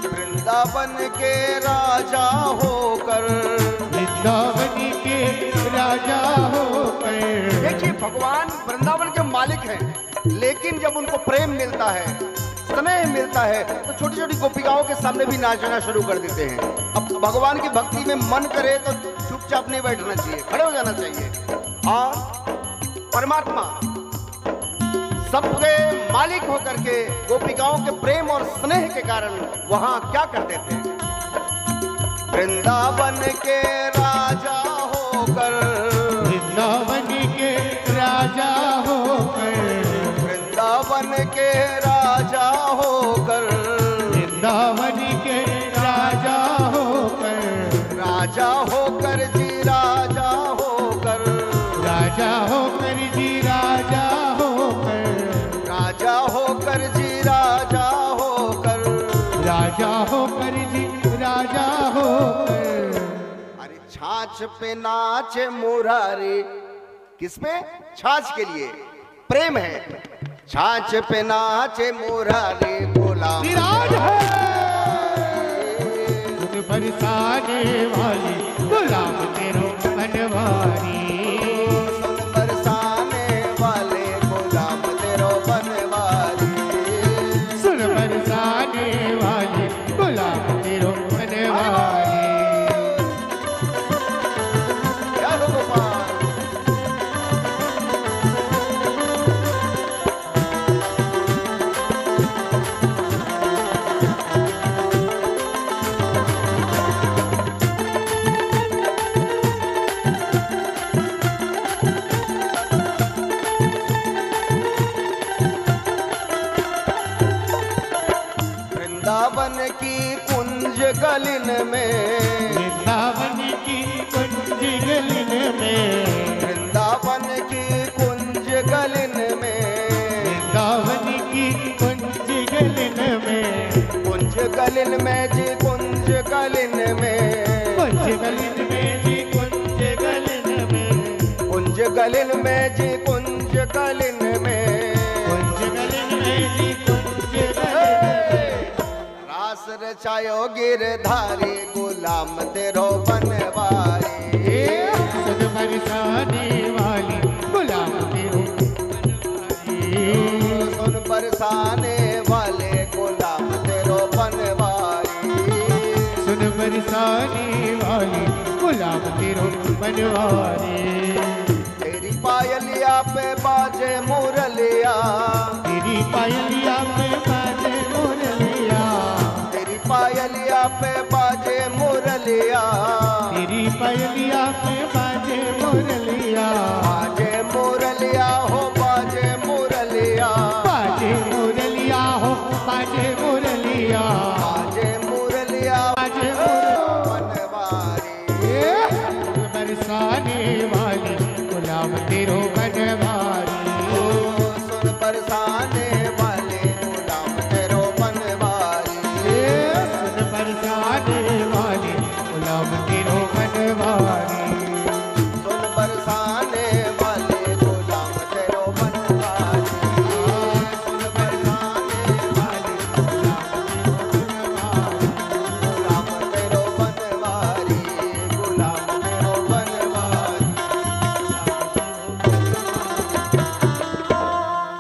वृंदावन के राजा होकर। वृंदावन के राजा होकर। देखिए भगवान वृंदावन के मालिक हैं, लेकिन जब उनको प्रेम मिलता है, स्नेह मिलता है, तो छोटी छोटी गोपिकाओं के सामने भी नाचना शुरू कर देते हैं। अब भगवान की भक्ति में मन करे तो चुपचाप नहीं बैठना चाहिए, खड़े हो जाना चाहिए। और परमात्मा सबके मालिक होकर के गोपिकाओं के प्रेम और स्नेह के कारण वहां क्या करते थे? वृंदावन के राजा होकर। वृंदावन के राजा होकर। वृंदावन के राजा होकर। वृंदावन के राजा होकर। राजा होकर जी, राजा होकर। राजा होकर जी, राजा होकर। राजा होकर जी, राजा होकर। राजा होकर जी, राजा होकर। अरे छाछ पे नाचे मुरारी, किस पे? छाछ के लिए प्रेम है। छाछ पे नाचे मुरारी गुलाम विराज है। तुम बरसाने वाली गुलाम तेरो बनवारी। सुन बरसाने वाले गुलाम तेरो बनवारी। सुन बरसाने वाली गुलाम तेरो बनवारी। जय हो गोपाल। वृंदावन की कुंज गलिन में। वृंदावन की कुंज गलिन में। वृंदावन की कुंज गलिन में। वृंदावन की कुंज गलिन में। कुंज गलिन में जी, कुंज गलिन में। कुंज गलिन में जी, कुंज गलिन में। कुंज गलिन में जी, कुंज गलिन में। कुंज गलिन में जी, कुंज गलिन में। रास रचायो गिरधारी गुलाम तेरो बनवारी। सुन बरसाने वाली गुलाम तेरो बनवारी। सुन बरसाने वाले गुलाम तेरो बनवारी। सुन बरसाने वाली गुलाब तेरो बनवारी। तेरी पायलिया पे बाजे मुरलिया, तेरी पायलिया पे बाजे मुरलिया, तेरी पायलिया पे बाजे मुरलिया, तेरी पायलिया पे बाजे मुरलिया, बाजे मुरलिया हो बाजे मुरलिया, बाजे मुरलिया हो बाजे मुरलिया, बाजे मुरलिया बाजे बनवारी। बरसाने वाली गुलाब तेरो बनवारी। सुन बरसाने वाले गुलाम तेरो बनवारी। सुन बरसाने वाली गुलाब तेरो बनवारी। सुन बरसाने वाले गुलाम तेरो बनवारी। सुन बरसाने वाले गुलाम तेरो बनवारी। गुलाम तेरो बनवारी।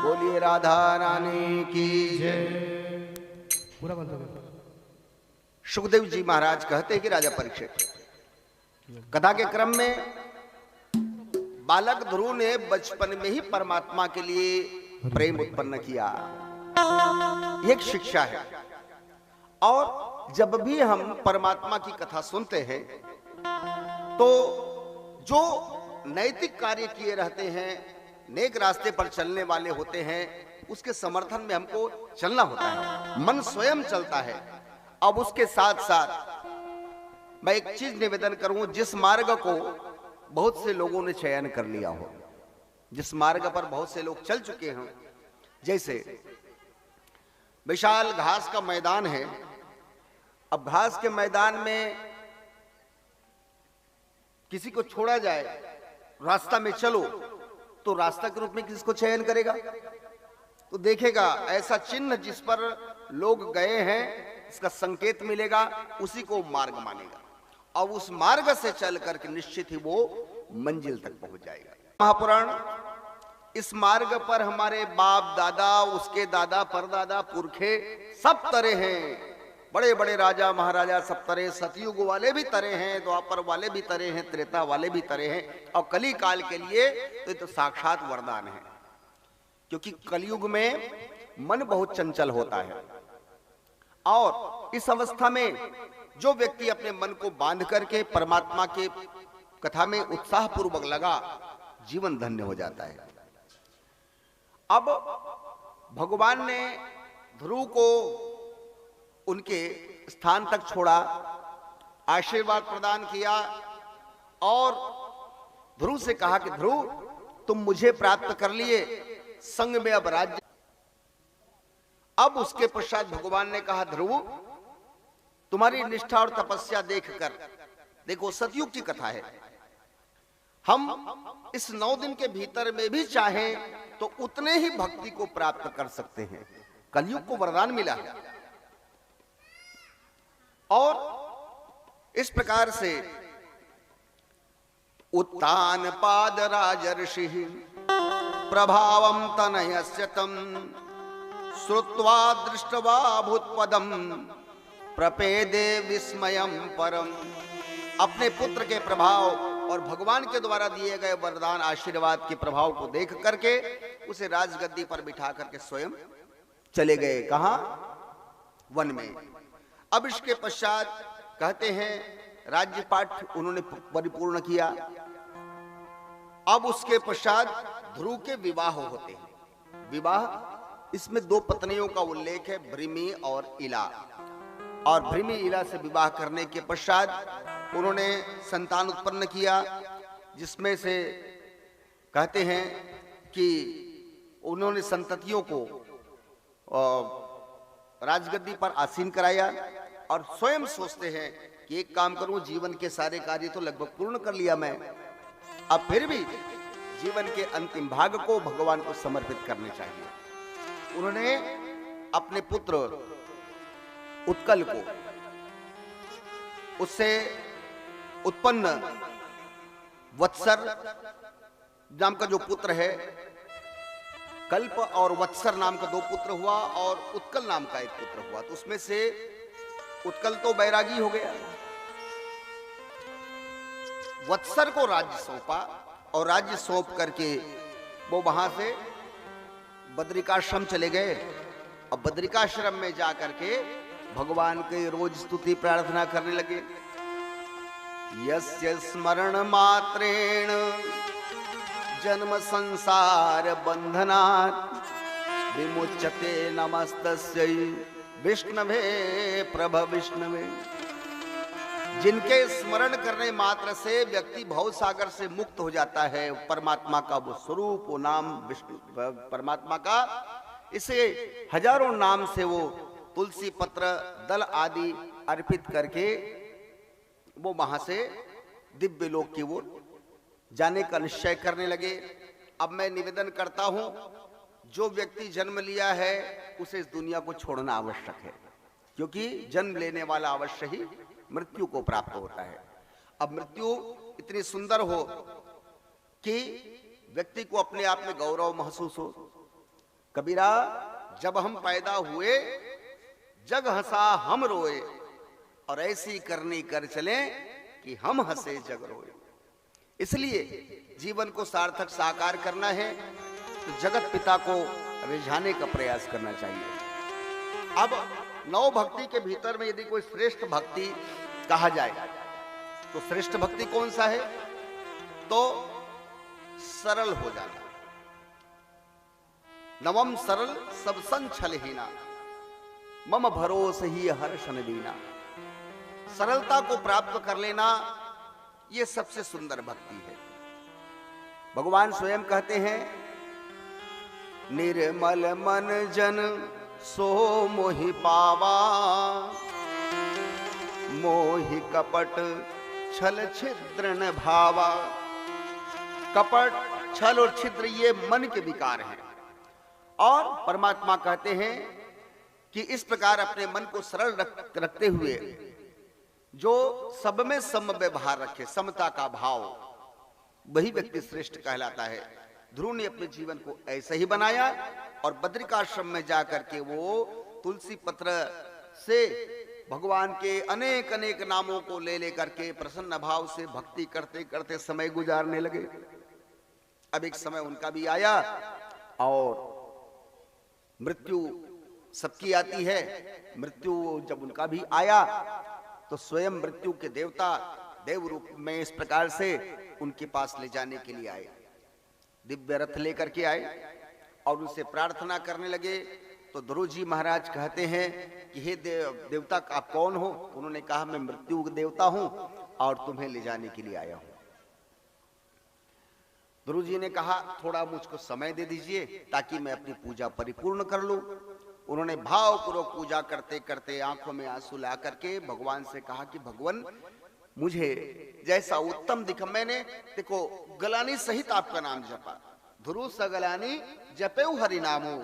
बोलिए राधा रानी की जय। पूरा बंद हो गया। सुखदेव जी महाराज कहते हैं कि राजा परीक्षित, कथा के क्रम में बालक ध्रुव ने बचपन में ही परमात्मा के लिए प्रेम उत्पन्न किया। ये एक शिक्षा है। और जब भी हम परमात्मा की कथा सुनते हैं तो जो नैतिक कार्य किए रहते हैं, नेक रास्ते पर चलने वाले होते हैं, उसके समर्थन में हमको चलना होता है। मन स्वयं चलता है। अब उसके साथ साथ मैं एक चीज निवेदन करूं, जिस मार्ग को बहुत से लोगों ने चयन कर लिया हो, जिस मार्ग पर बहुत से लोग चल चुके हैं, जैसे विशाल घास का मैदान है। अब घास के मैदान में किसी को छोड़ा जाए, रास्ता में चलो, तो रास्ता के रूप में किसको चयन करेगा? तो देखेगा ऐसा चिन्ह जिस पर लोग गए हैं, इसका संकेत मिलेगा, उसी को मार्ग मानेगा और उस मार्ग से चल करके निश्चित ही वो मंजिल तक पहुंच जाएगा। महापुराण इस मार्ग पर हमारे बाप दादा, उसके दादा परदादा पुरखे सब तरे हैं। बड़े बड़े राजा महाराजा सब तरे, सतयुग वाले भी तरे हैं, द्वापर वाले भी तरे हैं, त्रेता वाले भी तरे हैं, और कली काल के लिए तो साक्षात वरदान है। क्योंकि कलयुग में मन बहुत चंचल होता है और इस अवस्था में जो व्यक्ति अपने मन को बांध करके परमात्मा के कथा में उत्साह पूर्वक लगा, जीवन धन्य हो जाता है। अब भगवान ने ध्रुव को उनके स्थान तक छोड़ा, आशीर्वाद प्रदान किया और ध्रुव से कहा कि ध्रुव तुम मुझे प्राप्त कर लिए, संग में अब राज्य। अब उसके पश्चात भगवान ने कहा ध्रुव तुम्हारी निष्ठा और तपस्या देखकर, देखो सतयुग की कथा है, हम इस 9 दिन के भीतर में भी चाहें तो उतने ही भक्ति को प्राप्त कर सकते हैं। कलयुग को वरदान मिला है और इस प्रकार से उत्तान पाद राजर्षि प्रभावम तनयस्य तम श्रुत्वा दृष्ट्वा भूतपदम प्रपेदे विस्मयम परम। अपने पुत्र के प्रभाव और भगवान के द्वारा दिए गए वरदान आशीर्वाद के प्रभाव को देख करके उसे राजगद्दी पर बिठा करके स्वयं चले गए। कहां? वन में। अब इसके पश्चात कहते हैं राज्य पाठ उन्होंने परिपूर्ण किया। अब उसके पश्चात ध्रुव के विवाह होते हैं। विवाह, इसमें 2 पत्नियों का उल्लेख है, भृमि और इला। और भृमि इला से विवाह करने के पश्चात उन्होंने संतान उत्पन्न किया, जिसमें से कहते हैं कि उन्होंने संततियों को राजगद्दी पर आसीन कराया और स्वयं सोचते हैं कि एक काम करूं, जीवन के सारे कार्य तो लगभग पूर्ण कर लिया मैं, अब फिर भी जीवन के अंतिम भाग को भगवान को समर्पित करने चाहिए। उन्होंने अपने पुत्र उत्कल को, उससे उत्पन्न वत्सर नाम का जो पुत्र है, कल्प और वत्सर नाम का 2 पुत्र हुआ और उत्कल नाम का एक पुत्र हुआ। तो उसमें से उत्कल तो बैरागी हो गया वत्सर को राज्य सौंपा और राज्य सौंप करके वो वहां से बद्रिकाश्रम चले गए। अब बद्रिकाश्रम में जा करके भगवान के रोज स्तुति प्रार्थना करने लगे। यस्य स्मरण मात्रेण जन्म संसार बंधनात् विमुच्यते नमस्तस्यै विष्णवे प्रभ विष्णवे। जिनके स्मरण करने मात्र से व्यक्ति भव सागर से मुक्त हो जाता है, परमात्मा का वो स्वरूप, वो नाम विष्णु परमात्मा का, इसे हजारों नाम से वो तुलसी पत्र दल आदि अर्पित करके वो वहां से दिव्य लोक की ओर जाने का निश्चय करने लगे। अब मैं निवेदन करता हूं, जो व्यक्ति जन्म लिया है उसे इस दुनिया को छोड़ना आवश्यक है, क्योंकि जन्म लेने वाला अवश्य ही मृत्यु को प्राप्त होता है। अब मृत्यु इतनी सुंदर हो कि व्यक्ति को अपने आप में गौरव महसूस हो। कबीरा, जब हम पैदा हुए जग हंसा हम रोए, और ऐसी करनी कर चले कि हम हंसे जग रोए। इसलिए जीवन को सार्थक साकार करना है तो जगत पिता को रिझाने का प्रयास करना चाहिए। अब नौ भक्ति के भीतर में यदि कोई श्रेष्ठ भक्ति कहा जाए तो श्रेष्ठ भक्ति कौन सा है? तो सरल हो जाना। नवम सरल सब संछलहीना, मम भरोस ही हर्षण दीना। सरलता को प्राप्त कर लेना यह सबसे सुंदर भक्ति है। भगवान स्वयं कहते हैं, निर्मल मन जन सो मोहि पावा, मोहि कपट छल छिद्र न भावा। कपट, छल और छिद्र ये मन के विकार हैं, और परमात्मा कहते हैं कि इस प्रकार अपने मन को सरल रखते हुए जो सब में सम व्यवहार रखे, समता का भाव, वही व्यक्ति श्रेष्ठ कहलाता है। ध्रुव ने अपने जीवन को ऐसे ही बनाया और बद्रिकाश्रम में जाकर के वो तुलसी पत्र से भगवान के अनेक अनेक नामों को ले लेकर के प्रसन्न भाव से भक्ति करते करते समय गुजारने लगे। अब एक समय उनका भी आया, और मृत्यु सबकी आती है। मृत्यु जब उनका भी आया तो स्वयं मृत्यु के देवता देव रूप में इस प्रकार से उनके पास ले जाने के लिए आए, दिव्य रथ लेकर के आए और उनसे प्रार्थना करने लगे। तो ध्रुव जी महाराज कहते हैं कि हे देवता आप कौन हो? उन्होंने कहा, मैं मृत्यु देवता हूं और तुम्हें ले जाने के लिए आया हूं। ध्रुव जी ने कहा, थोड़ा मुझको समय दे दीजिए ताकि मैं अपनी पूजा परिपूर्ण कर लूं। उन्होंने भावपूर्वक पूजा करते करते आंखों में आंसू ला करके भगवान से कहा कि भगवान, मुझे जैसा उत्तम दिखा, मैंने देखो गलानी सहित आपका नाम जपा, ध्रुव सगलानी जपेऊ हरि नामो।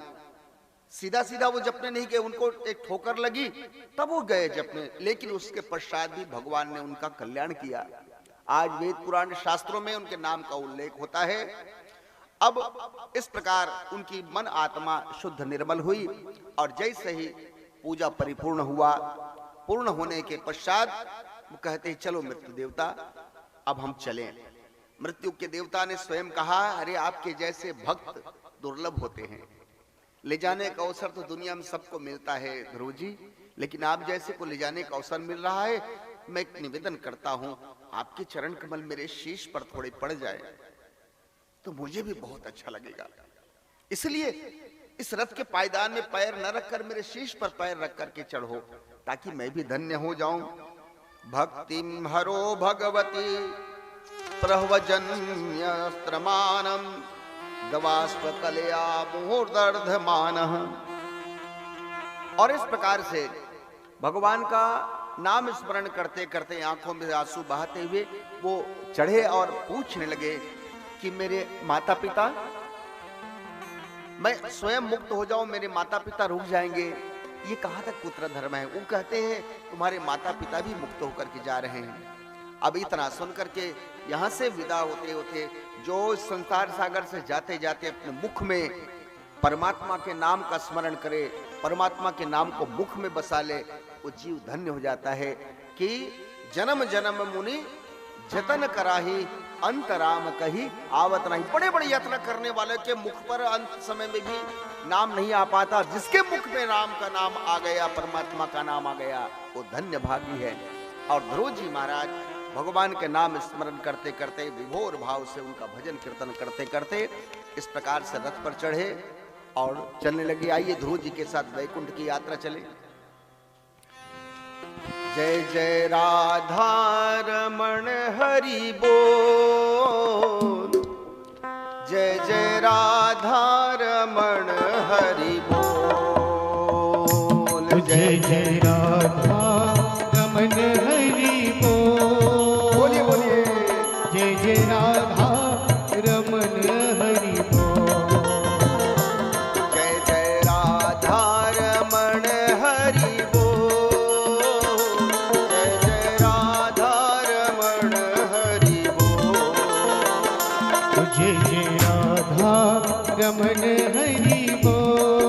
सीधा सीधा वो जपने नहीं गए, उनको एक ठोकर लगी तब वो गए जपने, लेकिन उसके पश्चात भी भगवान ने उनका कल्याण किया। आज वेद पुराण शास्त्रों में उनके नाम का उल्लेख होता है। अब इस प्रकार उनकी मन आत्मा शुद्ध निर्मल हुई, और जैसे ही पूजा परिपूर्ण हुआ, पूर्ण होने के पश्चात वो कहते हैं, चलो मृत्यु देवता अब हम चलें। मृत्यु के देवता ने स्वयं कहा, अरे आपके जैसे भक्त दुर्लभ होते हैं, ले जाने का अवसर तो दुनिया में सबको मिलता है ध्रुव जी, लेकिन आप जैसे को ले जाने का अवसर मिल रहा है। मैं एक निवेदन करता हूं, आपके चरण कमल मेरे शीश पर थोड़े पड़ जाए तो मुझे भी बहुत अच्छा लगेगा। इसलिए इस रथ के पायदान में पैर न रखकर मेरे शीश पर पैर रख करके चढ़ो, ताकि मैं भी धन्य हो जाऊं। भक्तिम हरो भगवती प्रहवजन्यस्त्रमानम गवास्व कलया मुहूर्दर्धमानः। और इस प्रकार से भगवान का नाम स्मरण करते करते आंखों में आंसू बहाते हुए वो चढ़े और पूछने लगे कि मेरे माता पिता, मैं स्वयं मुक्त हो जाऊं, मेरे माता पिता रुक जाएंगे, ये कहां तक पुत्र धर्म है? वो कहते हैं तुम्हारे माता पिता भी मुक्त होकर के जा रहे हैं। अब इतना सुन करके यहां से विदा होते होते जो संसार सागर से जाते जाते अपने मुख में परमात्मा के नाम का स्मरण करे, परमात्मा के नाम को मुख में बसा ले, वो जीव धन्य हो जाता है कि जन्म जन्म मुनि जतन कराही अंतराम कही आवत नहीं। बड़े बड़े यत्न करने वाले के मुख पर अंत समय में भी नाम नहीं आ पाता। जिसके मुख में राम का नाम आ गया, परमात्मा का नाम आ गया, वो धन्य भागी है। और ध्रुव जी महाराज भगवान के नाम स्मरण करते करते, विभोर भाव से उनका भजन कीर्तन करते करते इस प्रकार से रथ पर चढ़े और चलने लगे। आइए ध्रुव जी के साथ वैकुंठ की यात्रा चले। जय जय राधा रमण हरि बोल, जय जय राधा रमण हरि बोल, जय जय राधा रमण हरि बोल। बोलिए बोलिए। जय जय राधा रमण हरि बोल। जय जय राधा रमण हरि बोल, जय जय राधा रमण हरि बोल, जय जय राधा रमण हरि बोल।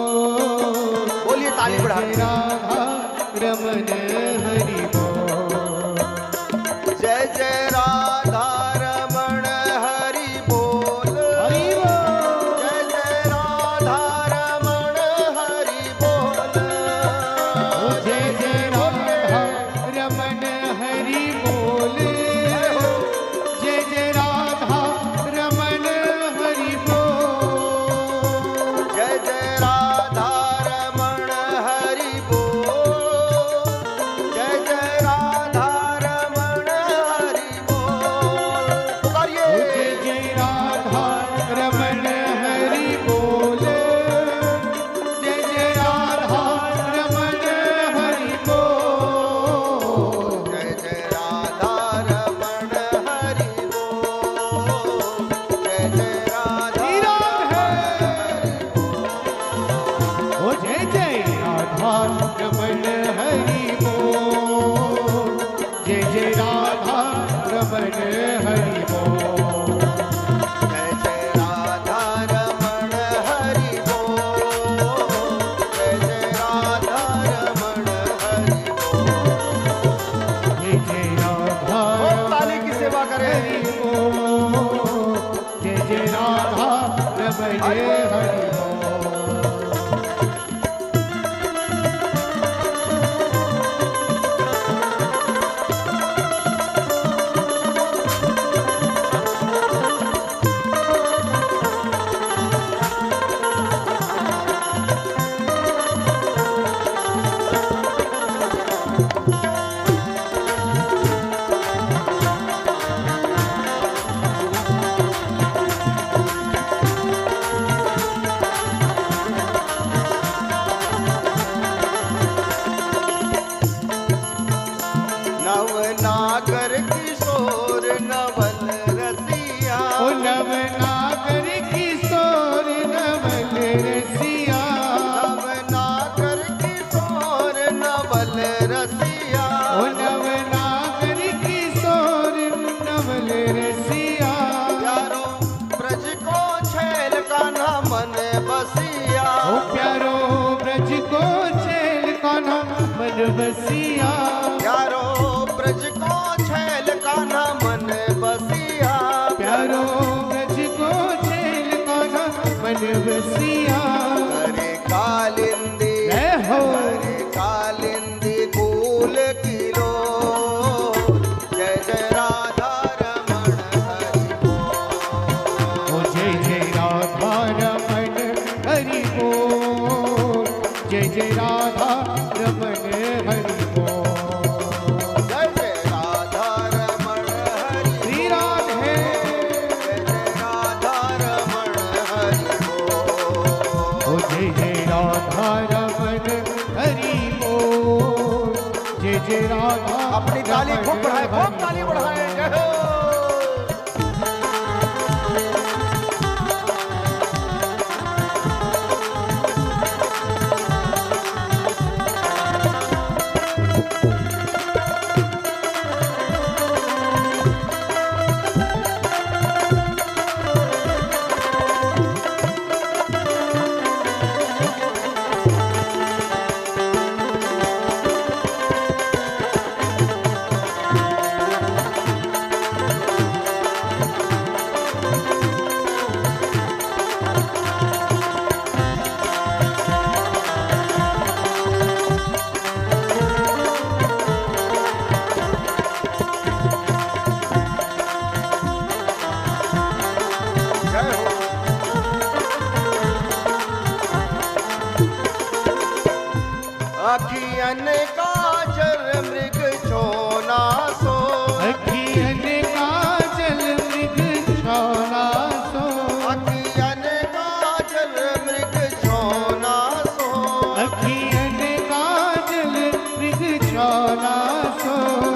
बोलिए ताली बढ़ा जय के। राधा रमण हरि बोल। जय जय राधा रमण हरि बोल, हरि बोल। जय जय राधा रमण हरि बोल, जय जय राधा रमण हरि बोल। जय जय राधा रमण हरि बोल। जय जय राधा रमण हरि बोल, जय जय राधा रमण हरि बोल। पुकारिए। जय जय राधा रमण हरि बोल। जय जय राधा रमण हरि बोल। जय जय राधा रमण हरि बोल, जय जय राधा ओ जय जय राधा रमण हरि बोल। जय जय राधा रमण हरि बोल। जय जय राधा रमण हरि बोल, जय जय राधा रमण हरि बोल। जय जय राधा और ताली की सेवा करें। हरि बोल। जय जय राधा रमण हरि बोल। नवनागर किशोर नवल रसिया, ओ नवनागर किशोर नवल रसिया। नवनागर किशोर नवल रसिया, ओ नवनागर किशोर नवल रसिया। प्यारो ब्रज को छैल कान्हा मन बसिया, ओ प्यारो ब्रज को छैल कान्हा मन बसिया। प्यारो ब्रज को छैल कान्हा मन बसिया, प्यारो ब्रज को छैल कान्हा मन बसिया। अरे कालिंदी, जय हो। अरे कालिंदी फूल किलो, जय जय राधा रमण हरि बोल। ओ जय जय राधा रमण हरि बोल। जय जय राधा रमण हरि बोल। जय जय राधा रमण हरि श्री राधे। जय जय राधा रमण हरि बोल। ओ जय जय राधा रमण हरि बोल। जय जय राधा अपनी ताली खूब बढ़ाए, खूब ताली बढ़ाए। जय हो।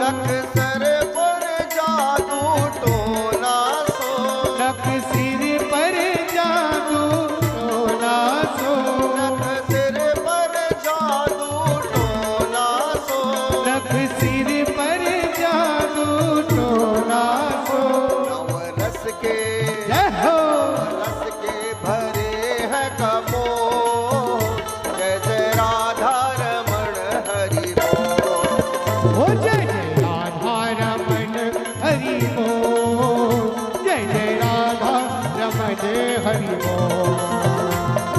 नख सर पर जादू टोना सो, नख सिर पर जादू टोना सो, नख सिर पर जादू टोना सो, नख सिर पर जादू टोना सो। नवरस के जय हो रस के भरे है कपो, जय जय राधा रमण हरि बोल। ओ जय जय राधा रमण हरि बोल, जय जय राधा रमण हरि बोल,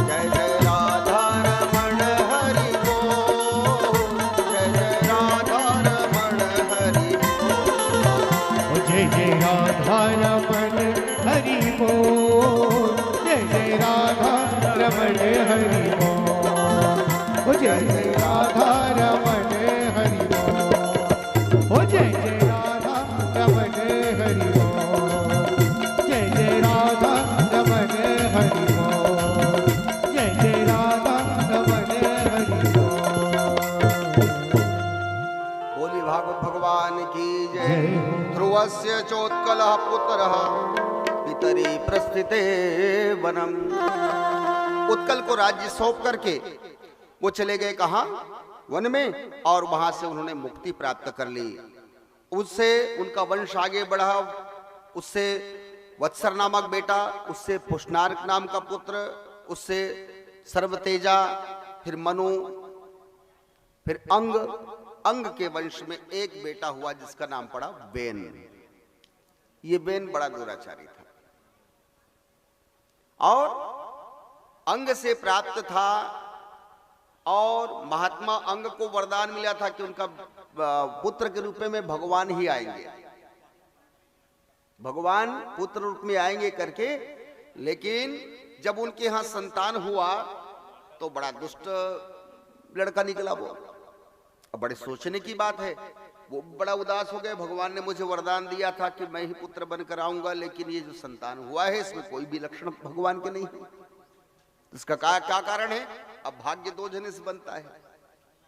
जय जय राधा रमण हरि बोल, जय जय राधा रमण हरि बोल। ओ जय जय राधा रमण हरि बोल, जय जय राधा रमण हरि बोल, ओ जय जय राधा रमण हरि बोल, ओ जय जय राधा रमण हरि बोल, जय जय राधा रमण हरि बोल, जय जय राधा रमण हरि बोल। बोली भागवत भगवान की जय। जय हो। ध्रुवस्य चोत्कलः पुत्रः पितरी प्रस्थिते वनम। उत्कल को राज्य सौंप करके वो चले गए कहाँ? वन में, और वहां से उन्होंने मुक्ति प्राप्त कर ली। उससे उनका वंश आगे बढ़ा, उससे वत्सर नामक बेटा, उससे पुष्णार्क नाम का पुत्र, उससे सर्वतेजा, फिर मनु, फिर अंग। अंग के वंश में एक बेटा हुआ जिसका नाम पड़ा बेन। ये बेन बड़ा दुराचारी था और अंग से प्राप्त था, और महात्मा अंग को वरदान मिला था कि उनका पुत्र के रूप में भगवान ही आएंगे, भगवान पुत्र रूप में आएंगे करके। लेकिन जब उनके यहां संतान हुआ तो बड़ा दुष्ट लड़का निकला वो। अब बड़े सोचने की बात है, वो बड़ा उदास हो गए। भगवान ने मुझे वरदान दिया था कि मैं ही पुत्र बनकर आऊंगा, लेकिन ये जो संतान हुआ है इसमें कोई भी लक्षण भगवान के नहीं है। इसका क्या कारण है? अब भाग्य दो जने से बनता है,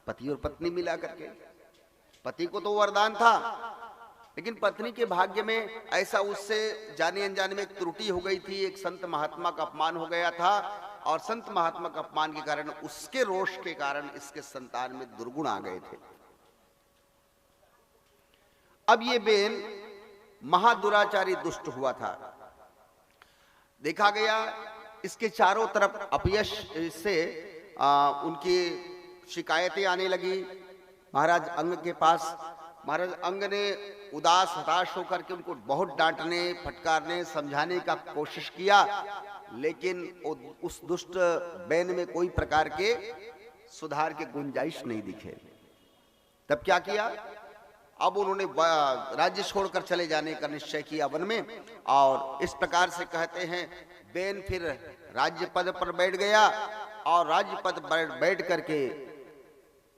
पति और पत्नी मिला करके। पति को तो वरदान था, लेकिन पत्नी के भाग्य में ऐसा उससे जाने अनजाने में एक त्रुटि हो गई थी, एक संत महात्मा का अपमान हो गया था, और संत महात्मा का अपमान के कारण, उसके रोष के कारण इसके संतान में दुर्गुण आ गए थे। अब ये बेन महादुराचारी दुष्ट हुआ था। देखा गया इसके चारों तरफ अपयश से उनकी शिकायतें आने लगी महाराज अंग के पास। महाराज अंग ने उदास हताश होकर के उनको बहुत डांटने, फटकारने, समझाने का कोशिश किया, लेकिन उस दुष्ट बेन में कोई प्रकार के सुधार के गुंजाइश नहीं दिखे। तब क्या किया? अब उन्होंने राज्य छोड़कर चले जाने का निश्चय किया वन में, और इस प्रकार से कहते हैं बेन फिर राज्य पद पर बैठ गया, और राज्य पद पर बैठ करके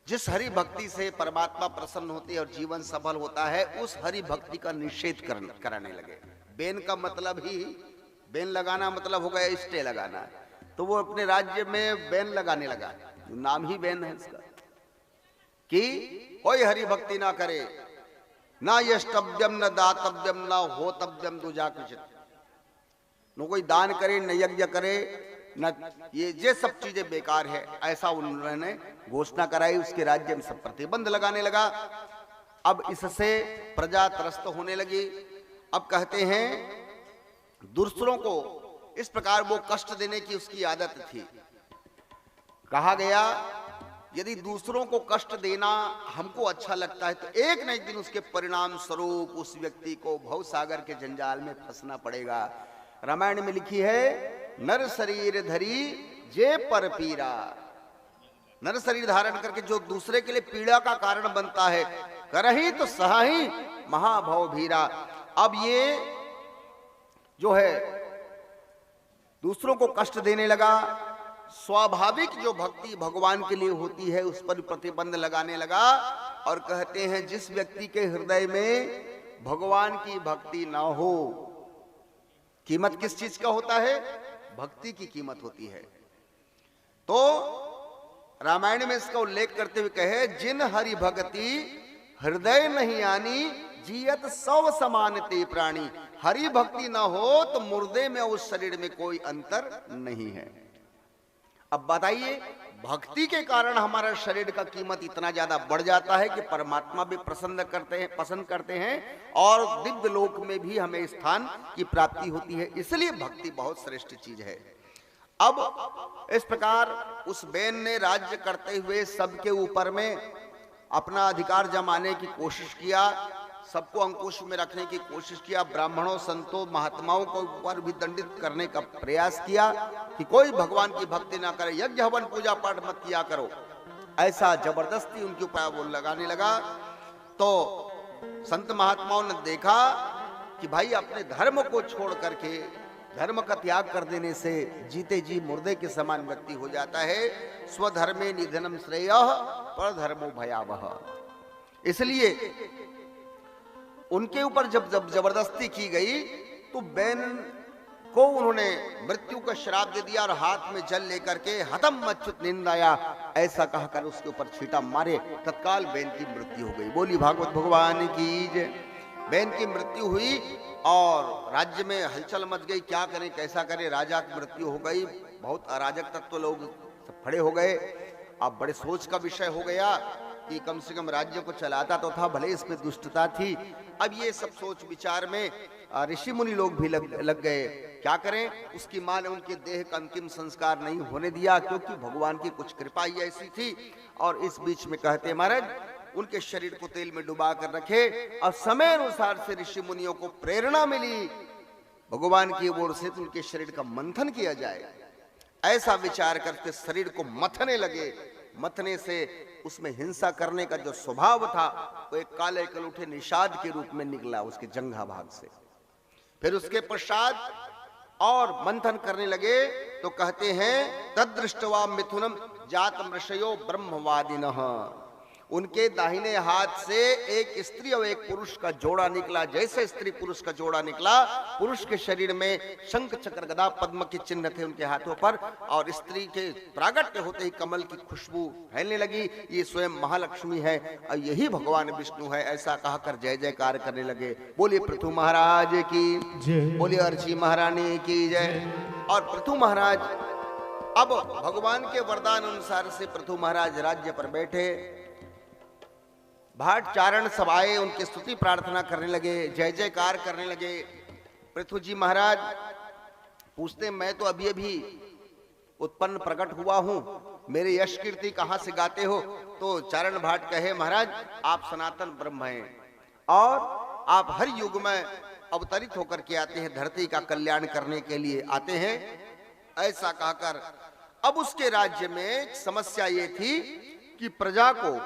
जिस हरि भक्ति से परमात्मा प्रसन्न होती है और जीवन सफल होता है, उस हरि भक्ति का निषेध कराने लगे। बेन का मतलब ही, बेन लगाना मतलब हो गया स्टे लगाना, तो वो अपने राज्य में बेन लगाने लगा। नाम ही बेन है इसका, कि कोई हरि भक्ति ना करे, ना यष्टव्यम न दातव्यम न होतव्यम दूजा कुछ, न कोई दान करे, न यज्ञ करे, न ये सब चीजें बेकार है, ऐसा उन्होंने घोषणा कराई। उसके राज्य में सब प्रतिबंध लगाने लगा। अब इससे प्रजा त्रस्त होने लगी। अब कहते हैं दूसरों को इस प्रकार वो कष्ट देने की उसकी आदत थी। कहा गया यदि दूसरों को कष्ट देना हमको अच्छा लगता है, तो एक न एक दिन उसके परिणाम स्वरूप उस व्यक्ति को भवसागर के जंजाल में फंसना पड़ेगा। रामायण में लिखी है, नर शरीर धरी जे पर पीरा। नर शरीर धारण करके जो दूसरे के लिए पीड़ा का कारण बनता है, करही तो सहाही महाभव भीरा। अब ये जो है दूसरों को कष्ट देने लगा, स्वाभाविक जो भक्ति भगवान के लिए होती है उस पर प्रतिबंध लगाने लगा। और कहते हैं जिस व्यक्ति के हृदय में भगवान की भक्ति ना हो, कीमत किस चीज का होता है? भक्ति की कीमत होती है। तो रामायण में इसका उल्लेख करते हुए कहे, जिन हरि भक्ति हृदय नहीं आनी, जियत सौ समानते प्राणी। हरि भक्ति न हो तो मुर्दे में उस शरीर में कोई अंतर नहीं है। अब बताइए, भक्ति के कारण हमारा शरीर का कीमत इतना ज्यादा बढ़ जाता है कि परमात्मा भी पसंद करते हैं और दिव्य लोक में भी हमें स्थान की प्राप्ति होती है। इसलिए भक्ति बहुत श्रेष्ठ चीज है। अब इस प्रकार उस बेन ने राज्य करते हुए सबके ऊपर में अपना अधिकार जमाने की कोशिश किया, सबको अंकुश में रखने की कोशिश किया, ब्राह्मणों, संतों, महात्माओं को ऊपर भी दंडित करने का प्रयास किया कि कोई भगवान की भक्ति ना करे, यज्ञ हवन पूजा पाठ मत किया करो। ऐसा जबरदस्ती उनके ऊपर वो लगाने लगा। तो संत महात्माओं ने देखा कि भाई अपने धर्म को छोड़ करके, धर्म का त्याग कर देने से जीते जी मुर्दे के समान व्यक्ति हो जाता है। स्वधर्मे निधनम श्रेयः परधर्मो भयावह। इसलिए उनके ऊपर जब जबरदस्ती की गई तो बेन को उन्होंने मृत्यु का श्राप दे दिया और हाथ में जल लेकर के हतम मच्युत निंदाया ऐसा कहकर उसके ऊपर छींटा मारे। तत्काल बेन की मृत्यु हो गई। बोली भागवत भगवान की जय। बेन की मृत्यु हुई और राज्य में हलचल मच गई। क्या करें, कैसा करें, राजा की मृत्यु हो गई। बहुत अराजक तत्व लोग खड़े हो गए। अब बड़े सोच का विषय हो गया कि कम से कम राज्य को चलाता तो था, भले इसमें दुष्टता थी। अब ये सब सोच विचार में ऋषि मुनि लोग भी लग गए। क्या करें, उसकी मां ने उनके देह का अंतिम संस्कार नहीं होने दिया क्योंकि भगवान की कुछ कृपा ही ऐसी थी। और इस बीच में कहते महाराज उनके शरीर को तेल में डुबा कर रखे और समय अनुसार से ऋषि मुनियों को प्रेरणा मिली भगवान की ओर से तो उनके शरीर का मंथन किया जाए। ऐसा विचार करके शरीर को मथने लगे। मथने से उसमें हिंसा करने का जो स्वभाव था वो एक काले कलूठे निषाद के रूप में निकला उसके जंघा भाग से। फिर उसके पश्चात और मंथन करने लगे तो कहते हैं तदृष्टवा मिथुनम जात मृषयो ब्रह्मवादिनः। उनके दाहिने हाथ से एक स्त्री और एक पुरुष का जोड़ा निकला। जैसे स्त्री पुरुष का जोड़ा निकला, पुरुष के शरीर में शंख चक्र गदा पद्म के चिन्ह थे उनके हाथों पर और स्त्री के प्रागट्य होते ही कमल की खुशबू फैलने लगी। ये स्वयं महालक्ष्मी है और यही भगवान विष्णु है। ऐसा कहकर जय जयकार करने लगे। बोलिए पृथु महाराज की जय, बोलिए अर्ची महारानी की जय। और पृथु महाराज अब भगवान के वरदान अनुसार से पृथु महाराज राज्य पर बैठे। भाट चारण सब आए, उनकी स्तुति प्रार्थना करने लगे, जय जयकार करने लगे। पृथु जी महाराज पूछते मैं तो अभी अभी उत्पन्न प्रकट हुआ हूं, मेरे यश कीर्ति कहां से गाते हो? तो चारण भाट कहे महाराज आप सनातन ब्रह्म हैं और आप हर युग में अवतरित होकर के आते हैं, धरती का कल्याण करने के लिए आते हैं। ऐसा कहकर अब उसके राज्य में समस्या ये थी कि प्रजा को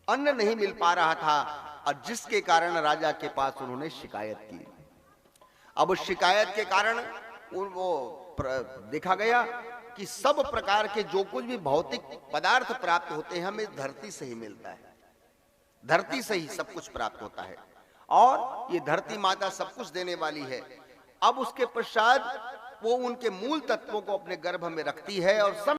अन्न नहीं मिल पा रहा था और जिसके कारण राजा के पास उन्होंने शिकायत की। अब उस शिकायत के कारण वो देखा गया कि सब प्रकार के जो कुछ भी भौतिक पदार्थ प्राप्त होते हैं हमें धरती से ही मिलता है, धरती से ही सब कुछ प्राप्त होता है और ये धरती माता सब कुछ देने वाली है। अब उसके पश्चात वो उनके मूल तत्वों को अपने गर्भ में रखती है और सब